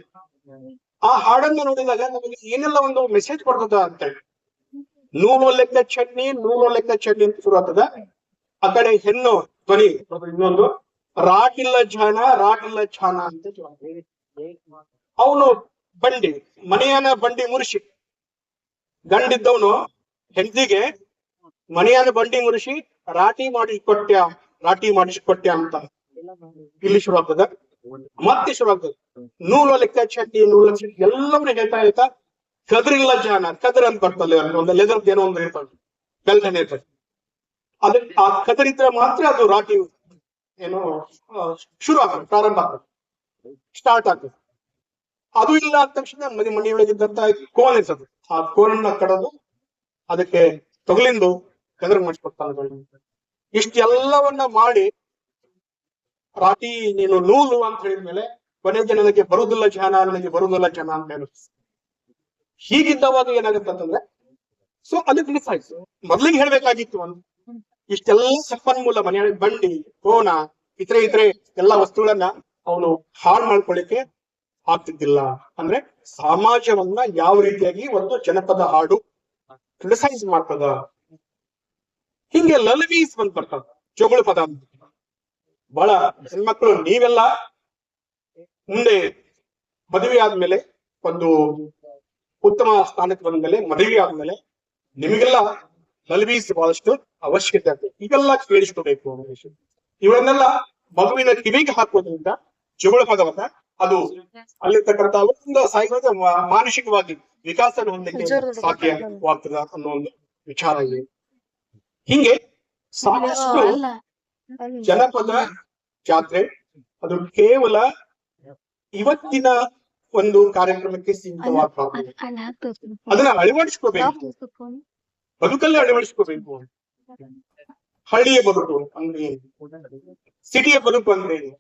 ಆ ಹಾಡನ್ನ ನೋಡಿದಾಗ ನಮಗೆ ಏನೆಲ್ಲ ಒಂದು ಮೆಸೇಜ್ ಕೊಡ್ತದ ಅಂತ ಹೇಳಿ, ನೂಲೊಲ್ಲೆಕ್ಕ ಚಟ್ನಿ ಅಂತ ಶುರು ಆಗ್ತದ. ಆ ಕಡೆ ಹೆಣ್ಣು ಧ್ವನಿ ಇನ್ನೊಂದು ರಾಟಿಲ್ಲ ಛಾನ ಅಂತ. ಅವನು ಮನೆಯನ ಬಂಡಿ ಮುರಿಸಿ, ಗಂಡಿದ್ದವನು ಹೆಂಡತಿಗೆ ಮನೆಯನ ಬಂಡಿ ಮುರಿಸಿ ರಾಟಿ ಮಾಡಿಸಿಕೊಟ್ಯ ಅಂತ ಇಲ್ಲಿ ಶುರು ಆಗ್ತದ. ಮತ್ತೆ ಶುರು ಆಗ್ತದೆ ನೂಲ ಲೆಕ್ಕ ಚಟ್ನಿ, ಎಲ್ಲವನ್ನ ಹೇಳ್ತಾ ಕದರಿಲ್ಲ ಕದರ್ ಅಂತ ಬರ್ತದೆ. ಒಂದು ಲೆದರ್ದ ಏನೋ ಒಂದು ಇರ್ತದೆ, ಬೆಲ್ಟನ್ ಇರ್ತದೆ. ಆ ಕದರಿದ್ರೆ ಮಾತ್ರ ಅದು ರಾಟಿ ಏನೋ ಶುರು ಆಗ್ತದೆ, ಪ್ರಾರಂಭ ಆಗ್ತದೆ, ಸ್ಟಾರ್ಟ್ ಆಗ್ತದೆ. ಅದು ಇಲ್ಲ ಅಂದ ತಕ್ಷಣ ಮನೆಯೊಳಗಿದ್ದಂತ ಕೋನ್ ಇರ್ತದೆ, ಆ ಕೋನನ್ನ ಕಡದು ಅದಕ್ಕೆ ತೊಗಲಿಂದು ಕದರ್ ಮಾಡಿಸ್ಕೊಡ್ತಾನೆ. ಇಷ್ಟೆಲ್ಲವನ್ನ ಮಾಡಿ ರಾಟಿ ನೀನು ನೂಲು ಅಂತ ಹೇಳಿದ್ಮೇಲೆ ಕೊನೆಗೆ ನನಗೆ ಬರುದಿಲ್ಲ ಜನ, ನನಗೆ ಬರುದಿಲ್ಲ ಜನ ಅಂತ ಹೇಳು. ಹೀಗಿದ್ದವಾಗ ಏನಾಗುತ್ತೆ ಅಂತಂದ್ರೆ, ಸೊ ಅದಕ್ಕೆ ಮಿಸ್ ಆಯ್ತು. ಮೊದ್ಲಿಗೆ ಹೇಳ್ಬೇಕಾಗಿತ್ತು ಅಂತ, ಇಷ್ಟೆಲ್ಲ ಸಂಪನ್ಮೂಲ ಮನೆ ಬಂಡಿ, ಕೋಣ, ಇತರೆ ಎಲ್ಲಾ ವಸ್ತುಗಳನ್ನ ಅವನು ಹಾಳು ಮಾಡ್ಕೊಳ್ಳಿಕ್ಕೆ ಆಗ್ತಿದ್ದಿಲ್ಲ. ಅಂದ್ರೆ ಸಮಾಜವನ್ನ ಯಾವ ರೀತಿಯಾಗಿ ಒಂದು ಜನಪದ ಹಾಡು ಕ್ರಿಟಿಸೈಸ್ ಮಾಡ್ತದ, ಹಿಂಗೆ ಲಲ್ವೀಸ್ ಬಂದ್ ಬರ್ತದ, ಜೋಗುಳು ಪದ ಅಂತ. ಬಹಳ ಹೆಣ್ಮಕ್ಳು ನೀವೆಲ್ಲ ಮುಂದೆ ಮದುವೆ ಆದ್ಮೇಲೆ, ಒಂದು ಉತ್ತಮ ಸ್ಥಾನಕ್ಕೆ ಬಂದ್ಮೇಲೆ, ಮದುವೆ ಆದ್ಮೇಲೆ ನಿಮಗೆಲ್ಲ ಲಲ್ವೀಸ್ ಬಹಳಷ್ಟು ಅವಶ್ಯಕತೆ ಆಗ್ತದೆ. ಇವೆಲ್ಲ ಕೇಳಿಸ್ಕೋಬೇಕು. ಇವನ್ನೆಲ್ಲ ಮಗುವಿನ ಕಿವಿಗೆ ಹಾಕೋದ್ರಿಂದ ಜೋಗುಳ ಪದವನ್ನ ಅದು ಅಲ್ಲಿರ್ತಕ್ಕಂಥ ಒಂದು ಸಾಹಿತ್ಯ ಮಾನಸಿಕವಾಗಿ ವಿಕಾಸ ಹೊಂದಲಿಕ್ಕೆ ಸಾಧ್ಯವಾಗ್ತದ ಅನ್ನೋ ಒಂದು ವಿಚಾರ ಇದೆ. ಹಿಂಗೆ ಸಾಕಷ್ಟು ಜನಪದ ಜಾತ್ರೆ ಅದು ಕೇವಲ ಇವತ್ತಿನ ಒಂದು ಕಾರ್ಯಕ್ರಮಕ್ಕೆ ಸೀಮಿತವಾದ, ಅದನ್ನ ಅಳವಡಿಸ್ಕೋಬೇಕು, ಬದುಕಲ್ಲೇ ಅಳವಡಿಸ್ಕೋಬೇಕು. ಹಳ್ಳಿಯ ಬದುಕು ಅಂದ್ರೆ ಏನು, ಸಿಟಿಯ ಬದುಕು ಅಂದ್ರೆ ಏನು,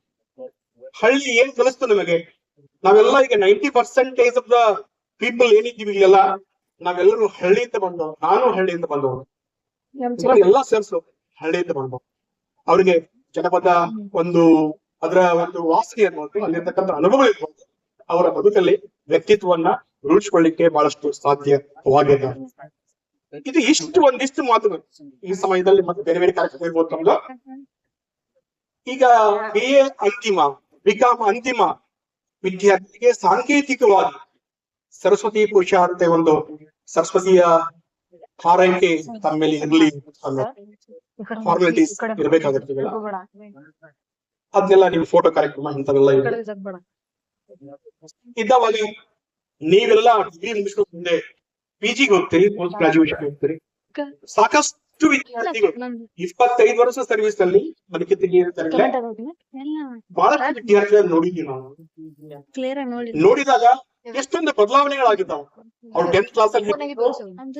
ಹಳ್ಳಿ ಏನ್ ಕಲಿಸ್ತು ನಮಗೆ? ನಾವೆಲ್ಲ ಈಗ 90% ಆಫ್ ದ ಪೀಪಲ್ ಏನಿದ್ದೀವಿ ಎಲ್ಲ, ನಾವೆಲ್ಲರೂ ಹಳ್ಳಿಯಿಂದ ಬಂದವರು. ನಾನು ಹಳ್ಳಿಯಿಂದ ಬಂದವರು, ಎಲ್ಲಾ ಸೇರ್ಸು ಹಳ್ಳಿಯಿಂದ ಬಂದವರು. ಅವ್ರಿಗೆ ಜನಪದ ಒಂದು ಅದರ ಒಂದು ವಾಸನೆ ಇರ್ಬೋದು, ಅಲ್ಲಿರ್ತಕ್ಕಂಥ ಅನುಭವ ಇರ್ಬೋದು, ಅವರ ಬದುಕಲ್ಲಿ ವ್ಯಕ್ತಿತ್ವವನ್ನ ರೂಢಿಸ್ಕೊಳ್ಳಿಕ್ಕೆ ಬಹಳಷ್ಟು ಸಾಧ್ಯವಾಗಿದೆ. ಇದು ಇಷ್ಟು ಒಂದಿಷ್ಟು ಮಾತುಗಳು ಈ ಸಮಯದಲ್ಲಿ. ಮತ್ತೆ ಬೇರೆ ಬೇರೆ ಕಾರ್ಯಕ್ರಮ ಇರ್ಬೋದು ನಮ್ದು. ಈಗ BA ಅಂತಿಮ, BCom ಅಂತಿಮ ವಿದ್ಯಾರ್ಥಿಗೆ ಸಾಂಕೇತಿಕವಾಗಿ ಸರಸ್ವತಿ ಪುರುಷಾರ್ಥ, ಒಂದು ಸರಸ್ವತಿಯ ಹಾರೈಕೆ ತಮ್ಮ ಮೇಲೆ ಇರಲಿ ಅನ್ನೋ ಫಾರ್ಮಾಲಿಟೀಸ್ ಇರ್ಬೇಕಾಗಿರ್ತದಲ್ಲ, ಅದನ್ನೆಲ್ಲ ನೀವು ಫೋಟೋ ಕಾರ್ಯಕ್ರಮ ಇಂಥವೆಲ್ಲ ಇದ್ದವಾಗ ನೀವೆಲ್ಲ ಡಿಗ್ರಿ ಮುಗಿಸ್ಕೊಂಡು ಮುಂದೆ PGಗೆ ಹೋಗ್ತೀರಿ, ಪೋಸ್ಟ್ ಗ್ರಾಜುಯೇಷನ್ ಹೋಗ್ತೀರಿ. ಸಾಕಷ್ಟು ವಿದ್ಯಾರ್ಥಿಗಳು 25 ವರ್ಷ ಸರ್ವಿಸ್ ಅಲ್ಲಿ ಅದಕ್ಕೆ ತೆಗೆಯುತ್ತಾರೆ. ಬಹಳಷ್ಟು ವಿದ್ಯಾರ್ಥಿಗಳನ್ನ ನೋಡಿದ್ದೀವಿ ನಾವು. ನೋಡಿದಾಗ ಎಷ್ಟೊಂದು ಬದಲಾವಣೆಗಳಾಗಿದ್ದಾವ. ಅವ್ರು 10th ಕ್ಲಾಸ್ ಅಲ್ಲಿ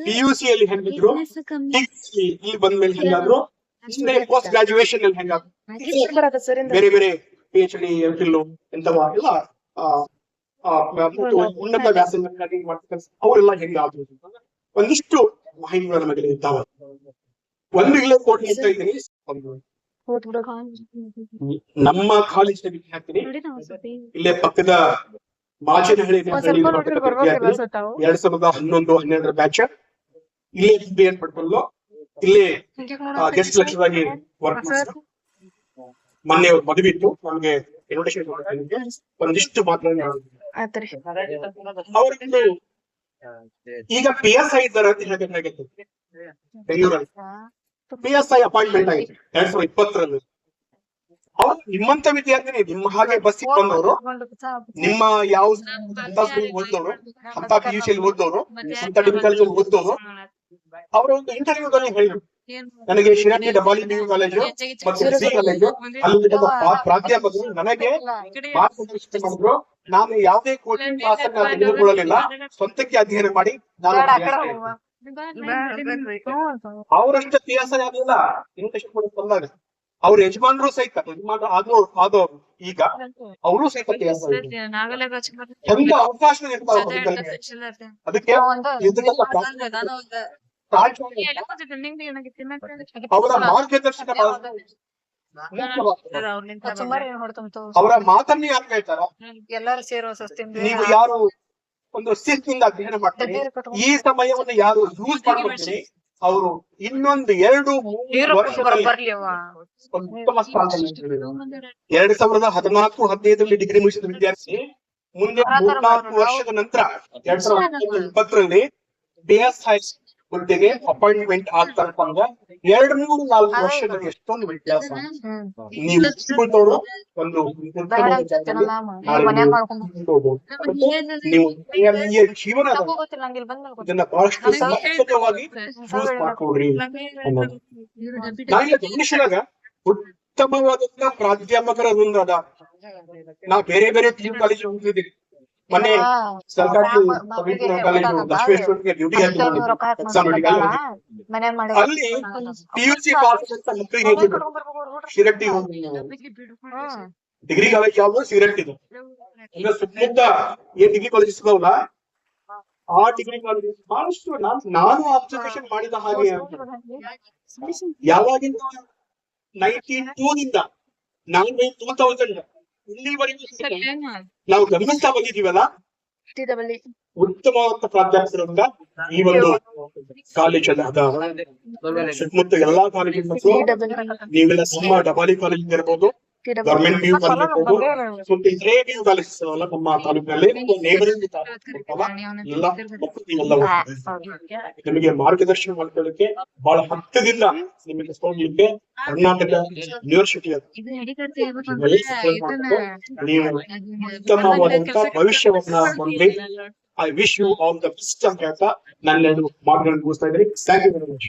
PUC ಅಲ್ಲಿ ಹೆಂಗಿದ್ರು, ಇಲ್ಲಿ ಬಂದ್ಮೇಲೆ ಹೆಂಗಾದ್ರು, ಪೋಸ್ಟ್ ಗ್ರಾಜುಯೇಷನ್ ಅಲ್ಲಿ ಹೆಂಗಾದ್ರು, ಬೇರೆ ಬೇರೆ PhD MPhil ಇಂಥವ ಎಲ್ಲ ಉನ್ನತ ವ್ಯಾಸಂಗ ಅವರೆಲ್ಲ ಹೆಂಗಾದ್ರು ಒಂದಿಷ್ಟು ಮಾಹಿತಿಗಳು ನಮಗೆ ಇದ್ದಾವೆ. ಒಂದು ಇಲ್ಲೇ ಕೋಟ್ ಹೇಳ್ತಾ ಇದ್ದೀನಿ, ನಮ್ಮ ಕಾಲೇಜಿನ ವಿದ್ಯಾರ್ಥಿನಿ ಇಲ್ಲೇ ಪಕ್ಕದ ಮಾಚನಹಳ್ಳಿ 2011-12 ಬ್ಯಾಚ್ ಇಲ್ಲೇ BA ಪಡ್ಕೊಂಡು ಇಲ್ಲೇ ಗೆಸ್ಟ್ ಲೆಕ್ಚರ್ ಆಗಿ ವರ್ಕ್ ಮಾಡ್ತಾರೆ. ಮೊನ್ನೆ ಮದುವೆ ಇತ್ತು, ನಮ್ಗೆ ಇನ್ವಿಟೇಷನ್ ಒಂದಿಷ್ಟು ಮಾತನಾಡಿ ಅವರೊಂದು ಈಗ PSI ಇದ್ದಾರೆ ಅಂತ ಹೇಳಬೇಕಾಗಿತ್ತು. ಬೆಂಗಳೂರಲ್ಲಿ PSI ಅಪಾಯಿಂಟ್ಮೆಂಟ್ ಆಗಿದೆ 2020ರಲ್ಲಿ. ಅವ್ರು ನಿಮ್ಮಂತ ವಿದ್ಯಾರ್ಥಿನಿ, ನಿಮ್ಮ ಹಾಗೆ ಬಸ್ಸಿಗೆ ಬಂದವರು, ನಿಮ್ಮ ಯಾವ ಓದೋರು, ಅಂತ PUC ಅಲ್ಲಿ ಓದೋರು, ಅಂತ ಡಿಗ್ರಿ ಕಾಲೇಜಲ್ಲಿ ಓದೋರು, ಅವರ ಒಂದು ಇಂಟರ್ವ್ಯೂದಲ್ಲಿ ಹೇಳಿದ್ರು, ನನಗೆ ಶಿರಾಟಿ WBU ಕಾಲೇಜು ಮತ್ತು SC ಕಾಲೇಜು ಅಲ್ಲಿ ಪ್ರಾಧ್ಯಾಪಕರು ನನಗೆ ಮಾರ್ಗದರ್ಶನ ಮಾಡಿದ್ರು. ನಾನು ಯಾವುದೇ ಕೋಚಿಂಗ್ ಕ್ಲಾಸ್ ಅನ್ನು ತೆಗೆದುಕೊಳ್ಳಲಿಲ್ಲ, ಸ್ವಂತಕ್ಕೆ ಅಧ್ಯಯನ ಮಾಡಿ ನಾನು ಅವರಷ್ಟು PSI ಆಗಲಿಲ್ಲ. ಇನ್ವಿಟೇಷನ್ ಬಂದಾಗ ಅವ್ರ ಯಜಮಾನರು ಸಹಿತ, ಯಜಮಾನ ಆದವರು ಈಗ ಅವರು ಸಹಿತ PSI ಎಂತ ಅವಕಾಶ ಅದಕ್ಕೆ ಅವರ ಮಾರ್ಗದರ್ಶನ, ಅವರ ಮಾತನ್ನ ಯಾರು ಹೇಳ್ತಾರ, ನೀವು ಯಾರು ಒಂದು ಶಿಸ್ತಿನಿಂದ ಅಧ್ಯಯನ ಮಾಡ್ತೀರಿ, ಈ ಸಮಯವನ್ನು ಯಾರು ಯೂಸ್ ಮಾಡ್ಕೊಳ್ತೀರಿ, ಅವರು ಇನ್ನೊಂದು 2-3 ವರ್ಷದಲ್ಲಿ ಉತ್ತಮ ಸ್ಥಾನದಲ್ಲಿ 2014-15 ಡಿಗ್ರಿ ಮುಗಿಸಿದ ವಿದ್ಯಾರ್ಥಿ ಮುಂದೆ 3-4 ವರ್ಷದ ನಂತರ 2020ರಲ್ಲಿ PSI ಹುದ್ದೆಗೆ ಅಪಾಯಿಂಟ್ಮೆಂಟ್ ಆಗ್ತಾರಪ್ಪ ಅಂದ್ರೆ 2-3-4 ವರ್ಷದ ಎಷ್ಟೊಂದು ವ್ಯತ್ಯಾಸ. ನೀವು ಇಟ್ಕೊಂಡವ್ರು ಒಂದು ನೀವು ಜೀವನ ಇದನ್ನ ಬಹಳಷ್ಟು ಸಮರ್ಪಕವಾಗಿ ಚೂಸ್ ಮಾಡ್ಕೊಡ್ರಿ ಅನ್ನೋದು. ನನಗೆ ಗಮನಿಸಿದಾಗ ಉತ್ತಮವಾದಂತ ಪ್ರಾಧ್ಯಾಪಕರ ವೃಂದ ಅದ. ನಾವು ಬೇರೆ ಬೇರೆ PU ಕಾಲೇಜ್ ಹೋಗ್ತಿದ್ದೀವಿ, ಮೊನ್ನೆ ಸರ್ಕಾರಿ ಪಬ್ಲಿಕ್ ಕಾಲೇಜು ಲಕ್ಷ್ಮೇಶ್ವರಕ್ಕೆ ಡ್ಯೂಟಿ ಎಕ್ಸಾಮ್ ಅಲ್ಲಿ PUC ಪಾಸ್ ಅಂತ ಮಕ್ಕಳಿಗೆ ಹೇಳಿದ್ರು ಶಿರಟ್ಟಿ ಡಿಗ್ರಿ ಕಾಲೇಜ್ ಯಾವ್ದು ಶಿರಟ್ಟಿ ಈಗ ಸುತ್ತಮುತ್ತ ಏನ್ ಡಿಗ್ರಿ ಕಾಲೇಜಸ್ ಇದಾವಲ್ಲ ಆ ಡಿಗ್ರಿ ಕಾಲೇಜ್ ಬಹಳಷ್ಟು ನಾನು ಅಬ್ಸರ್ವೇಷನ್ ಮಾಡಿದ ಹಾಗೆ ಯಾವಾಗಿಂದ 92 ನಾನು 2000 ಇಲ್ಲಿವರೆಗೂ ನಾವು ಗಮನಿಸ್ತಾ ಬಂದಿದ್ದೀವಲ್ಲ ಉತ್ತಮವಾದ ಪ್ರಾಧ್ಯಾಪಕರಿಂದ ಈ ಒಂದು ಕಾಲೇಜಲ್ಲಿ ಅದ ಸುತ್ತಮುತ್ತ ಎಲ್ಲಾ ಕಾಲೇಜಿನ ನೀವೆಲ್ಲ ನಮ್ಮ ಡಬಾಲಿ ಕಾಲೇಜ್ ಇರ್ಬೋದು ಗವರ್ಮೆಂಟ್ PU ಕಾಲೇಜ್ ಇರ್ಬೋದು ಮತ್ತೆ ಇತರೆ PU ಕಾಲೇಜಸ್ ಅಲ್ಲ ನಮ್ಮ ತಾಲೂಕಿನಲ್ಲಿ ನೇಬರಿಂಗ್ ಎಲ್ಲ ನಿಮಗೆ ಮಾರ್ಗದರ್ಶನ ಮಾಡ್ಕೊಳ್ಳಿಕ್ಕೆ ಬಹಳ ಹತ್ತದಿಂದ ನಿಮಗೆ ಹೋಗ್ಲಿಕ್ಕೆ ಕರ್ನಾಟಕ ಯೂನಿವರ್ಸಿಟಿ ನೀವು ಉತ್ತಮವಾದಂತ ಭವಿಷ್ಯವನ್ನ ಹೊಂದಿ I wish you all the best ಅಂತ ಹೇಳ್ತಾ ನನ್ನ ಮಾತುಗಳನ್ನು ಮುಗಿಸ್ತಾ ಇದ್ದೀನಿ. Thank you very much.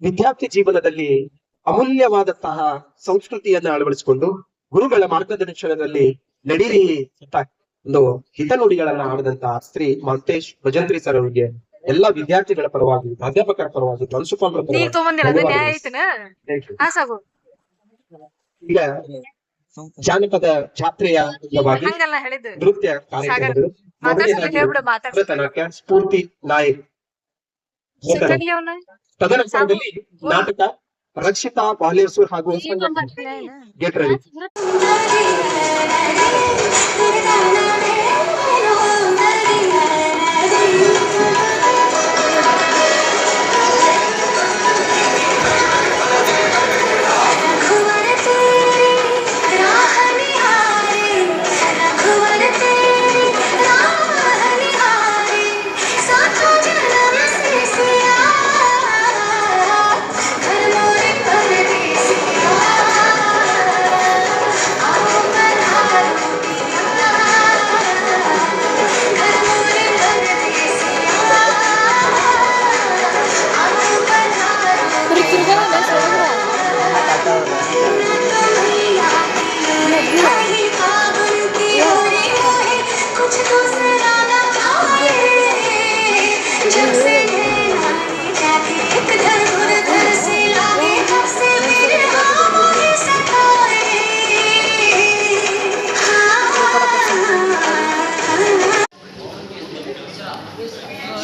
ವಿದ್ಯಾರ್ಥಿ ಜೀವನದಲ್ಲಿ ಅಮೂಲ್ಯವಾದಂತಹ ಸಂಸ್ಕೃತಿಯನ್ನ ಅಳವಡಿಸಿಕೊಂಡು ಗುರುಗಳ ಮಾರ್ಗದರ್ಶನದಲ್ಲಿ ನಡೀರಿ ಅಂತ ಒಂದು ಹಿತನುಡಿಗಳನ್ನ ಆಡಿದಂತಹ ಶ್ರೀ ಮಾಂತೇಶ್ ಭಜಂತ್ರಿ ಸರ್ ಅವರಿಗೆ ಎಲ್ಲಾ ವಿದ್ಯಾರ್ಥಿಗಳ ಪರವಾಗಿ ಪ್ರಾಧ್ಯಾಪಕರ ಪರವಾಗಿ ಪ್ರಾಂಶುಪಾಲರ ಈಗ ಜಾನಪದ ಜಾತ್ರೆಯ ಅಂಗವಾಗಿ ನೃತ್ಯ ಕಾರ್ಯಕ್ರಮಗಳು ಭರತನಾಟ್ಯ ಸ್ಫೂರ್ತಿ ನಾಯಕ್ ತದನಂತರದಲ್ಲಿ ನಾಟಕ ರಕ್ಷಿತಾ ಬಾಲೇಶ್ವರ್ ಹಾಗೂ ಗೆಟ್ ರೆಡಿ.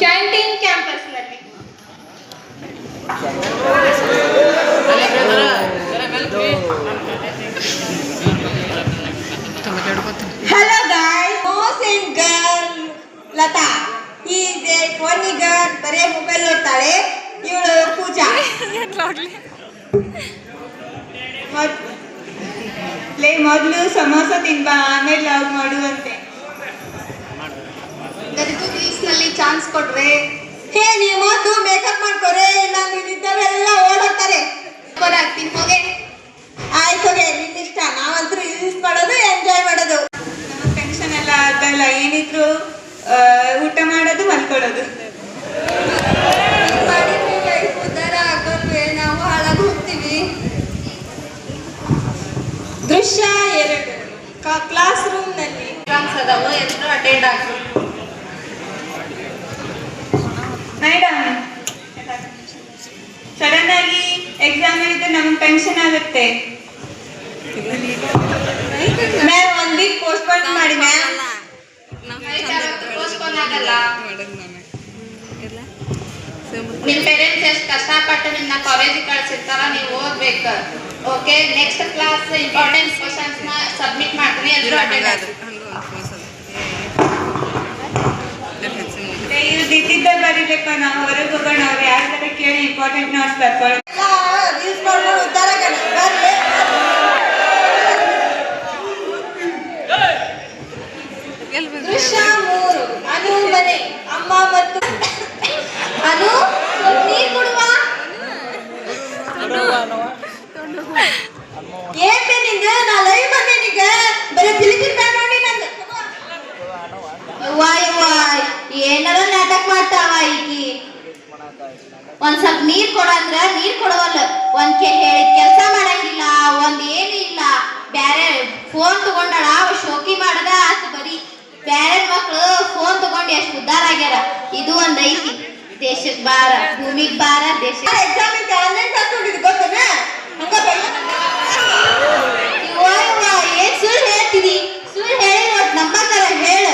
ಕ್ಯಾಂಟೀನ್ ಕ್ಯಾಂಪಸ್ ನಲ್ಲಿ Hello guys, boys and girl Latha is a phoney girl ಬರೇ ಮೊಬೈಲ್ ನೋಡ್ತಾಳೆ ಇವಳು ಪೂಜಾ ಮೊದಲು ಸಮೋಸ ತಿನ್ಬಾ ಆಮೇಲೆ ಲವ್ ಮಾಡುವಂತೆ ನಲ್ಲಿ ಚಾನ್ಸ್ ಕೊಡ್ರೆ ಹೇ ನೀವು ಮೊದಲು ಮೇಕಪ್ ಮಾಡ್ಕೊರೆ ಇಲ್ಲ ನೀವಿದ್ದವರೆಲ್ಲ ಓಡಾಡ್ತಾರೆ ಆಗ್ತೀನಿ ಹೋಗೆ ಆಯ್ತು ಹೋಗೆ ನಿನ್ನ ಇಷ್ಟ ನಾವಂತೂ ಯೂಸ್ ಮಾಡೋದು ಎಂಜಾಯ್ ಮಾಡೋದು ನಮ್ಮ ಟೆನ್ಷನ್ ಎಲ್ಲ ಆಗಲ್ಲ ಏನಿದ್ರು ಊಟ ಮಾಡೋದು ಮಲ್ಕೊಳ್ಳೋದು ಉದ್ದಾರ ಆಗೋಲ್ವೇ ನಾವು ಹಾಳಾಗಿ ಹೋಗ್ತೀವಿ. ದೃಶ್ಯ 2 ಕ್ಲಾಸ್ ರೂಮ್ ನಲ್ಲಿ ಎಕ್ಸಾಮ್ಸ್ ಅದಾವು ಎಲ್ಲರೂ ಅಟೆಂಡ್ ಆಗ್ತಾರೆ. ಮೇಡಮ್ ಸಡನ್ ಆಗಿ ಎಕ್ಸಾಮ್ ಇರುತ್ತೆ ನಮ್ಗೆ ಟೆನ್ಷನ್ ಆಗುತ್ತೆ ಮ್ಯಾಮ್ 1 ವೀಕ್ ಪೋಸ್ಟ್ಪೋನ್ ಮಾಡಿ ಮ್ಯಾಮ್. ಪೋಸ್ಟ್ಪೋನ್ ಆಗಲ್ಲ. ನಿಮ್ಮ ಪೇರೆಂಟ್ಸ್ ಎಷ್ಟು ಕಷ್ಟಪಟ್ಟು ನಿಮ್ಮನ್ನ ಕಾಲೇಜಿಗೆ ಕಳ್ಸಿರ್ತಾರ ನೀವು ಓದ್ಬೇಕು. Okay next class important questions ನ ಸಬ್ಮಿಟ್ ಮಾಡ್ತೀನಿ ಎಲ್ಲರೂ ಅಟೆಂಡ್ ಆಗ್ರಿ. ಇದ್ದಿದ್ದ ಬರೀಬೇಕು ನಾವು ಹೊರಗೆ ಹೋಗೋಣ ಅವ್ರು ಯಾರ ತರ ಕೇಳಿ ಇಂಪಾರ್ಟೆಂಟ್ ನೋಟ್ಸ್ ಬರ್ಕೊಳ್ಳಿ. ದೃಶ್ಯ 3 ಅನು ಮನೆ ಅಮ್ಮ ಮತ್ತು ಅನು ನೀರು ಕೊಡುವ ಏನ್ ನಿಂದ ನಾ ಲೈವ್ ಬಂದೇನೀಗ ಬರೀ ಫಿಲಿಪಿನ್ ಬ್ಯಾನ್ ನೋಡಿ ನಂದು ವಾಯ್ ಏನಾರ ನಾಟಕ ಮಾಡ್ತಾವ ಈಕಿ. ಒಂದ್ ಸ್ವಲ್ಪ ನೀರ್ ಕೊಡಂದ್ರ ನೀರ್ ಕೊಡವಲ್ಲ, ಒಂದ್ ಹೇಳಿದ ಕೆಲಸ ಮಾಡಂಗಿಲ್ಲ, ಒಂದ್ ಏನು ಇಲ್ಲ. ಬ್ಯಾರೆ ಫೋನ್ ತಗೊಂಡಾಳ ಶೋಕಿ ಮಾಡದ ಆತ ಬರೀ ಬ್ಯಾರೆ ಮಕ್ಳು ಫೋನ್ ತಗೊಂಡು ಎಷ್ಟು ಉದ್ದಾರ ಆಗ್ಯಾರ. ಇದು ಒಂದ್ ಐತಿ ದೇಶಕ್ ಬಾರ ಭೂಮಿಗ್ ಬಾರ ದೇಶ ಎಕ್ಸಾಮ್ ಐತಿ ಆನ್ಲೈನ್ ಕ್ಲಾಸ್ ನೋಡಿದ್ ಗೊತ್ತನ ಹಂಗ ಏನ್ ಸುಳ್ಳು ಹೇಳ್ತಿದಿ ಸುಳ್ಳು ಹೇಳಿ ಒಟ್ಟು ನಂಬಕರ ಹೇಳ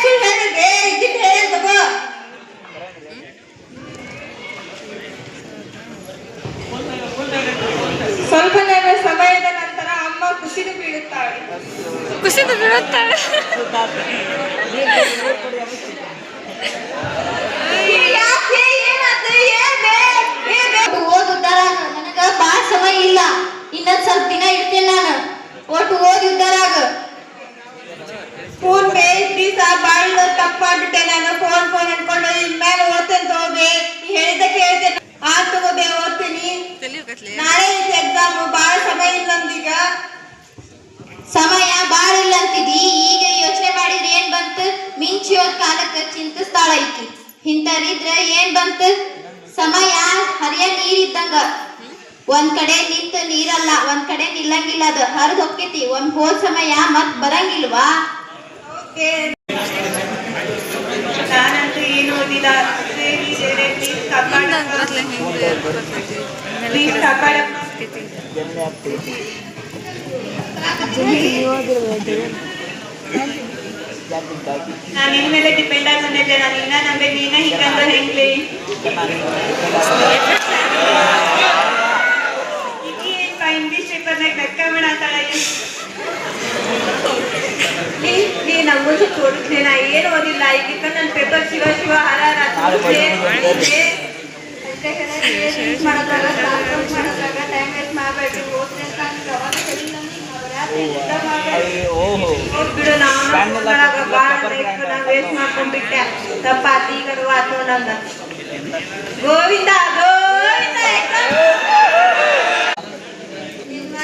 ಸುಳ್ಳು ಹೇಳಿದ್ದೆ ಇದ್ದಿದ್ದು ಹೇಳಿ ತಗೋ ಸ್ವಲ್ಪ ಸಮಯದ ನಂತರ ಅಮ್ಮ ಕುಸಿದು ಬೀಳುತ್ತಾಳೆ ಓದುತ್ತಾರ ನನಗ ಬಾಳ ಸಮಯ ಇಲ್ಲ ಇನ್ನೊಂದ್ ಸ್ವಲ್ಪ ದಿನ ಇರ್ತೇನೆ ನಾನು ಒಟ್ಟು ಓದಿ ಉದ್ದಾರಾಗ ಫೋನ್ ಬೇಯಿಸ ಬಾಳ ತಪ್ಪ ಮಾಡ್ಬಿಟ್ಟೆ ನಾನು ಫೋನ್ ಅನ್ಕೊಂಡು ಇನ್ಮೇಲೆ ಓದ್ತೇನೆ ತಗೋಬೇ ಹೇಳಿದ ಕೇಳ್ತೇನೆ ಆ ತಗೋಬೇ ಓದ್ತೀನಿ ನಾಳೆ ಐತಿ ಎಕ್ಸಾಮ್ ಬಾಳ ಸಮಯ ಇಲ್ಲ ಅಂದೀಗ ಸಮಯ ಬಾಳ ಇಲ್ಲ ಅಂತಿದಿ ಈಗ ಯೋಚನೆ ಮಾಡಿದ್ರೆ ಏನ್ ಬಂತು ಮಿಂಚಿ ಹೋದ್ ಕಾಲಕ್ಕ ಚಿಂತಿಸ್ತಾಳ ಐತಿ ಹಿಂತರಿದ್ರ ಏನ್ ಬಂತು ಸಮಯ ಹರಿಯ ನೀರಿದ್ದಂಗ ಒಂದ್ ಕಡೆ ನಿಂತ ನೀರಲ್ಲ ಒಂದ್ ಕಡೆ ನಿಲ್ಲಂಗಿಲ್ಲ ಅದು ಹರಿದ್ ಹೋಗ್ತೈತಿ ಒಂದ್ ಹೋದ್ ಸಮಯ ಮತ್ ಬರಂಗಿಲ್ವಾ ನಾನಂತೂ ಏನು ಓದಿಲ್ಲ ನಾನು ನಿನ್ ಮೇಲೆ ಡಿಪೆಂಡ್ ಆಗ್ಕೊಂಡಿದ್ದೆ ನಾನು ಇನ್ನ ನಮಗೆ ನೀನ ಹಿಂಗಂದ್ರೆ ಹೆಂಗ್ಲಿ ಇಂಗ್ಲಿಷ್ ಪೇಪರ್ನಾಗ ಲೆಕ್ಕ ಮಾಡಾತಾಳ ನೀ ನಮ್ಮದು ತೋರಿಸ್ಲಿ ನಾ ಏನು ಓದಿಲ್ಲ ಈಗ ನನ್ನ ಪೇಪರ್ ಶಿವ ಶಿವ ಹರ ಮಾಡೋದ್ರಾಗ ಟೈಮ್ ವೇಸ್ಟ್ ಮಾಡಬೇಡಿ ಓದ್ತೇನೆ ಬಿಡು ನಾನು ವೇಸ್ಟ್ ಮಾಡ್ಕೊಂಡ್ಬಿಟ್ಟೆ ತಪ್ಪಾತಿ ಈಗ ಆತು ನಂದ ಗೋವಿಂದ ಗೋವಿಂದ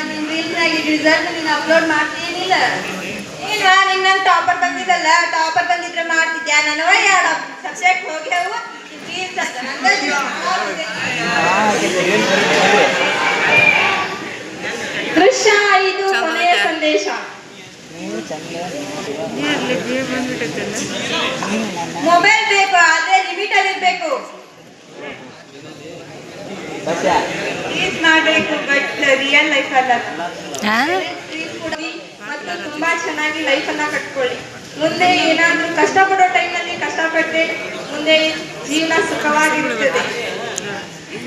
ನಿನ್ ರೀಲ್ಸ್ನಾಗ ರಿಸಲ್ಟ್ ನೀನು ಅಪ್ಲೋಡ್ ಮಾಡ್ತೀನಿಲ್ಲ ಏನು ನಿನ್ನ ಟಾಪರ್ ಬಂದಿದ್ದಲ್ಲ ಟಾಪರ್ ಬಂದಿದ್ರೆ ಮಾಡ್ತಿದ್ಯಾ ನನವ ಎರಡು ಸಬ್ಜೆಕ್ಟ್ ಹೋಗ್ಯಾವು ರೀಲ್ಸ್ ಅಂತ ದೃಶ್ಯ ಇದು ಕೊನೆಯ ಸಂದೇಶ ಮೊಬೈಲ್ ಬೇಕು ಆದ್ರೆ ಲಿಮಿಟ್ ಅಲ್ಲಿ ಇರ್ಬೇಕು ರೀಲ್ಸ್ ಮಾಡಬೇಕು ಬಟ್ ರಿಯಲ್ ಲೈಫ್ ಅಲ್ಲ ಮತ್ತು ತುಂಬಾ ಚೆನ್ನಾಗಿ ಲೈಫ್ ಅನ್ನ ಕಟ್ಕೊಳ್ಳಿ ಮುಂದೆ ಏನಾದ್ರೂ ಕಷ್ಟಪಡೋ ಟೈಮಲ್ಲಿ ಕಷ್ಟಪಟ್ಟೆ ಮುಂದೆ ಜೀವನ ಸುಖವಾಗಿರುತ್ತದೆ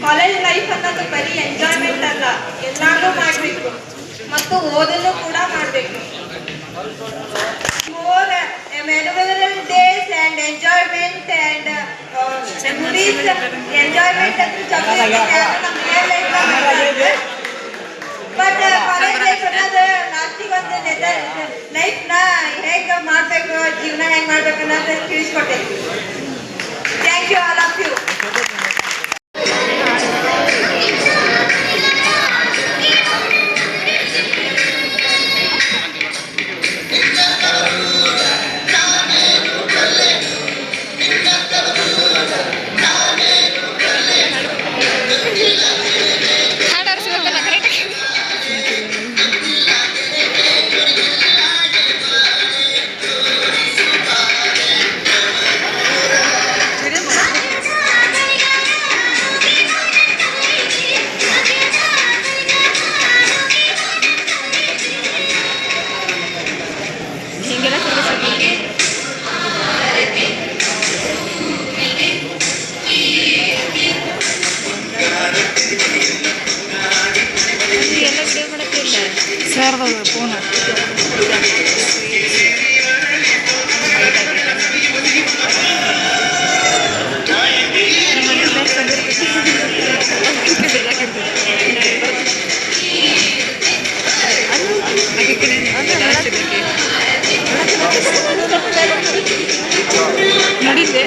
ಕಾಲೇಜ್ ಲೈಫ್ ಅನ್ನೋದು ಬರೀ ಎಂಜಾಯ್ಮೆಂಟ್ ಅಲ್ಲ ಎಲ್ಲಾನು ಮಾಡಬೇಕು ಮತ್ತು ಓದನ್ನು ಕೂಡ ಮಾಡಬೇಕು more memorable days and enjoyment and memories enjoyment ಅಂತ ನಮ್ಮ real life but college life ಅನ್ನೋದು ಲಾಸ್ಟಿಗೆ ಒಂದು ಲೈಫ್ನ ಹೇಗೆ ಮಾಡಬೇಕು ಜೀವನ ಹೆಂಗೆ ಮಾಡ್ಬೇಕು ಅನ್ನೋದು ತಿಳಿಸ್ಕೊಟ್ಟೆ thank you all of you ನೋಡಿದ್ದೆ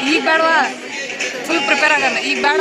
ಈಗ ಬೇಡವಾ ಫುಲ್ ಪ್ರಿಪೇರ್ ಆಗೋಣ ಈಗ ಬೇಡ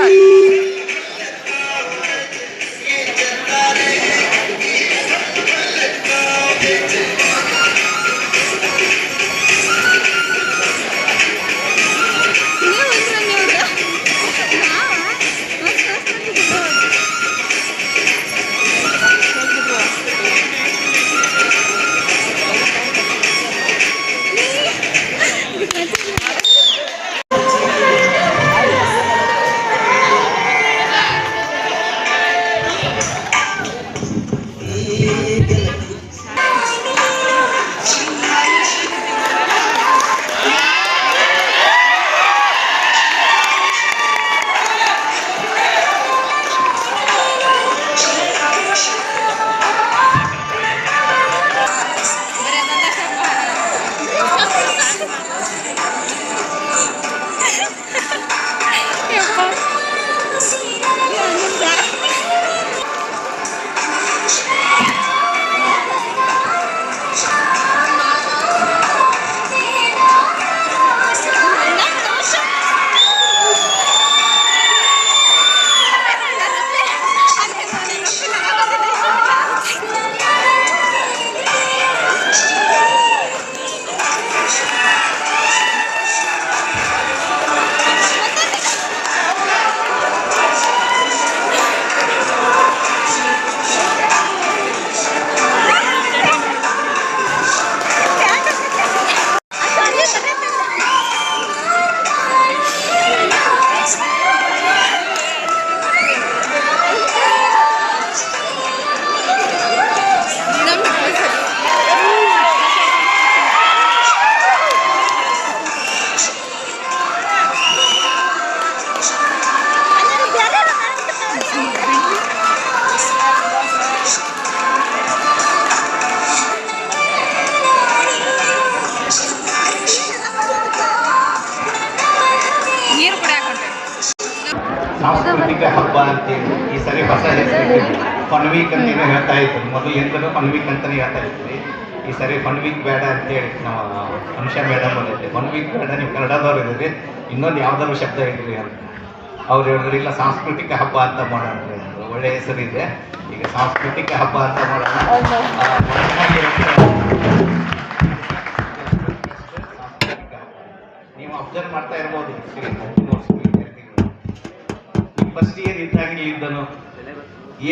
ನೀರು ಕೂಡ ಹಾಕೊಂಡ್ರೆ ಸಾಂಸ್ಕೃತಿಕ ಹಬ್ಬ ಅಂತೇಳಿ ಈ ಸರಿ ಹೊಸ ಹೆಸರು ಫನ್ ವೀಕ್ ಅಂತ ಏನೋ ಹೇಳ್ತಾ ಇದ್ರು. ಮೊದಲು ಎಂತನೂ ಫನ್ ವೀಕ್ ಅಂತಾನೆ ಹೇಳ್ತಾ ಇದ್ವಿ. ಈ ಸರಿ ಫನ್ ವೀಕ್ ಬೇಡ ಅಂತೇಳಿ ನಾವು ಅಂಶ ಮೇಡಮ್ ಬಂದಿದ್ದೆ. ಫನ್ ವೀಕ್ ಬೇಡ, ನೀವು ಕನ್ನಡದವ್ರು ಇದ್ರಿ, ಇನ್ನೊಂದು ಯಾವ್ದಾದ್ರು ಶಬ್ದ ಇದ್ರಿ ಅಂತ ಅವ್ರು ಹೇಳಿದ್ರು. ಇಲ್ಲ, ಸಾಂಸ್ಕೃತಿಕ ಹಬ್ಬ ಅಂತ ಮಾಡೋಣ, ಒಳ್ಳೆ ಹೆಸರಿದೆ, ಈಗ ಸಾಂಸ್ಕೃತಿಕ ಹಬ್ಬ ಅಂತ ಮಾಡೋಣ. ನೀವು ಅಬ್ಸರ್ವ್ ಮಾಡ್ತಾ ಇರ್ಬೋದು, ಫಸ್ಟ್ ಇಯರ್ ಇದ್ದಾಗಲೇ ಇದ್ದನು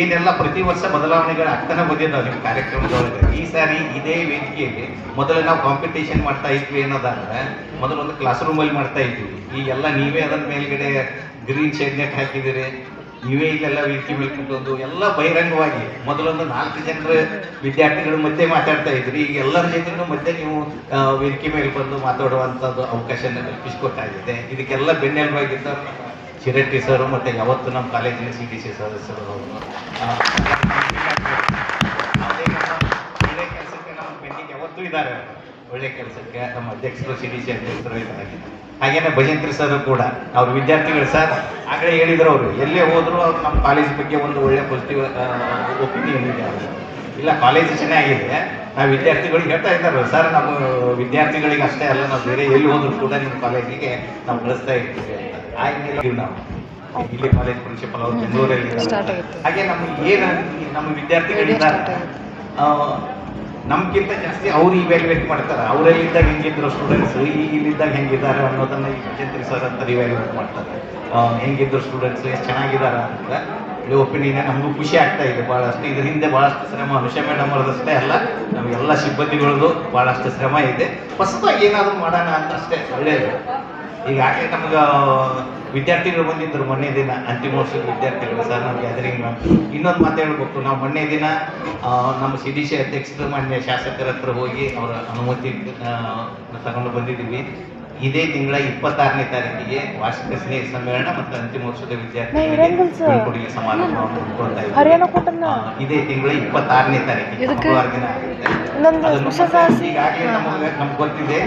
ಏನೆಲ್ಲ ಪ್ರತಿ ವರ್ಷ ಬದಲಾವಣೆಗಳು ಆಗ್ತಾನೆ ಬಂದಿದ್ದಾವೆ ನಿಮ್ಮ ಕಾರ್ಯಕ್ರಮದೊಳಗೆ. ಈ ಸಾರಿ ಇದೇ ವೇದಿಕೆಯಲ್ಲಿ ಮೊದಲು ನಾವು ಕಾಂಪಿಟೇಷನ್ ಮಾಡ್ತಾ ಇದ್ವಿ ಅನ್ನೋದಾದ್ರೆ ಮೊದಲೊಂದು ಕ್ಲಾಸ್ ರೂಮಲ್ಲಿ ಮಾಡ್ತಾ ಇದ್ವಿ. ಈಗೆಲ್ಲ ನೀವೇ ಅದರ ಮೇಲ್ಗಡೆ ಗ್ರೀನ್ ಶೇಡ್ ನೆಟ್ ಹಾಕಿದ್ದೀರಿ, ನೀವೇ ಇಲ್ಲೆಲ್ಲ ವೇದಿಕೆ ಮೇಲೆ ಕುಂತೊಂದು ಎಲ್ಲ ಬಹಿರಂಗವಾಗಿ ಮೊದಲೊಂದು 4 ಜನರ ವಿದ್ಯಾರ್ಥಿಗಳ ಮಧ್ಯೆ ಮಾತಾಡ್ತಾ ಇದ್ರಿ. ಈಗ ಎಲ್ಲರ ಜೊತೆನೂ ಮಧ್ಯೆ ನೀವು ವೇದಿಕೆ ಮೇಲೆ ಬಂದು ಮಾತಾಡುವಂಥದ್ದು ಅವಕಾಶನ ಕಲ್ಪಿಸಿಕೊಟ್ಟಾಗಿದೆ. ಇದಕ್ಕೆಲ್ಲ ಬೆನ್ನೆಲುಬಾಗಿದ್ದ ಶಿರಟ್ಟಿ ಸರ್ ಮತ್ತು ಯಾವತ್ತು ನಮ್ಮ ಕಾಲೇಜಿನ CDC ಸದಸ್ಯರು ಅವರು ಒಳ್ಳೆ ಕೆಲಸಕ್ಕೆ ನಮ್ಮ ಪೆಂಡಿಂಗ್ ಯಾವತ್ತೂ ಇದ್ದಾರೆ. ಒಳ್ಳೆ ಕೆಲಸಕ್ಕೆ ನಮ್ಮ ಅಧ್ಯಕ್ಷರು CDC ಅಧ್ಯಕ್ಷರು ಇದ್ದಾರೆ. ಹಾಗೇನೆ ಭಜಂತ್ರಿ ಸರ್ ಕೂಡ ಅವ್ರ ವಿದ್ಯಾರ್ಥಿಗಳು ಸರ್ ಆಗಲೇ ಹೇಳಿದ್ರು, ಅವರು ಎಲ್ಲೇ ಹೋದ್ರು ಅವ್ರು ನಮ್ಮ ಕಾಲೇಜ್ ಬಗ್ಗೆ ಒಂದು ಒಳ್ಳೆ ಪಾಸಿಟಿವ್ ಒಪಿನಿಯನ್ ಇದೆ. ಇಲ್ಲ, ಕಾಲೇಜ್ ಚೆನ್ನಾಗಿದೆ, ನಾವು ವಿದ್ಯಾರ್ಥಿಗಳಿಗೆ ಹೇಳ್ತಾ ಇದ್ದಾರೆ ಸರ್, ನಮ್ಮ ವಿದ್ಯಾರ್ಥಿಗಳಿಗೆ ಅಷ್ಟೇ ಅಲ್ಲ, ನಾವು ಬೇರೆ ಎಲ್ಲಿ ಹೋದ್ರು ಕೂಡ ನಿಮ್ಮ ಕಾಲೇಜಿಗೆ ನಾವು ಕಳಿಸ್ತಾ ಇರ್ತೀವಿ. ನಾವು ಇಲ್ಲಿ ಕಾಲೇಜ್ ಪ್ರಿನ್ಸಿಪಲ್ ಅವರು ಬೆಂಗಳೂರಲ್ಲಿ ಹಾಗೆ ಏನು ನಮ್ಮ ವಿದ್ಯಾರ್ಥಿಗಳಿದ್ದಾರೆ ನಮ್ಗಿಂತ ಜಾಸ್ತಿ ಅವ್ರು ಇವ್ಯಾಲ್ಯೂಯೇಟ್ ಮಾಡ್ತಾರೆ. ಅವರಲ್ಲಿದ್ದಾಗ ಹೆಂಗಿದ್ರು ಸ್ಟೂಡೆಂಟ್ಸ್, ಇಲ್ಲಿದ್ದಾಗ ಹೆಂಗಿದ್ದಾರೆ ಅನ್ನೋದನ್ನ ಈ ಭಜಂತ್ರಿ ಸರ್ ಅಂತ ಇವ್ಯಾಲ್ಯೂಯೇಟ್ ಮಾಡ್ತಾರೆ. ಹೆಂಗಿದ್ರು ಸ್ಟೂಡೆಂಟ್ಸ್, ಎಷ್ಟು ಚೆನ್ನಾಗಿದ್ದಾರೆ ಅಂತ ಒಳ್ಳೆ ಒಪಿನಿಯನ್. ನಮಗೂ ಖುಷಿ ಆಗ್ತಾ ಇದೆ ಭಾಳಷ್ಟು. ಇದ್ರ ಹಿಂದೆ ಭಾಳಷ್ಟು ಶ್ರಮ ಅನುಷಾ ಮೇಡಮ್ ಅವ್ರದಷ್ಟೇ ಅಲ್ಲ, ನಮಗೆಲ್ಲ ಸಿಬ್ಬಂದಿಗಳದ್ದು ಭಾಳಷ್ಟು ಶ್ರಮ ಇದೆ. ಹೊಸದಾಗಿ ಏನಾದರೂ ಮಾಡೋಣ ಅಂತ ಅಷ್ಟೇ. ಒಳ್ಳೆಯದು. ಈಗಾಗಲೇ ನಮ್ಗೆ ವಿದ್ಯಾರ್ಥಿಗಳು ಬಂದಿದ್ದರು ಮೊನ್ನೆ ದಿನ, ಅಂತಿಮ ವರ್ಷದ ವಿದ್ಯಾರ್ಥಿಗಳು ಸರ್ ನಮ್ಮ ಗ್ಯಾದರಿಂಗ್. ಇನ್ನೊಂದು ಮಾತು ಹೇಳ್ಬೇಕು, ನಾವು ಮೊನ್ನೆ ದಿನ ನಮ್ಮ CDC ಅಧ್ಯಕ್ಷರು ಮಾನ್ಯ ಶಾಸಕರ ಹತ್ರ ಹೋಗಿ ಅವರ ಅನುಮತಿ ತಗೊಂಡು ಬಂದಿದ್ದೀವಿ. ಇದೇ ತಿಂಗಳ 26ನೇ ತಾರೀಕಿಗೆ ವಾರ್ಷಿಕ ಸ್ನೇಹ ಸಮ್ಮೇಳನ ಮತ್ತು ಅಂತಿಮ ವರ್ಷದ ವಿದ್ಯಾರ್ಥಿಗಳಿಗೆ ಬೀಳ್ಕೊಡುಗೆ ಸಮಾರಂಭವನ್ನು ಇಟ್ಕೊಳ್ತಾ ಇದ್ದೀವಿ. ಇದೇ ತಿಂಗಳ 26ನೇ ತಾರೀಕಿಗೆ ಮಂಗಳವಾರ ದಿನ ಆಗುತ್ತೆ. ಅದನ್ನು ಈಗಾಗಲೇ ನಮ್ಗೆ ಗೊತ್ತಿದೆ,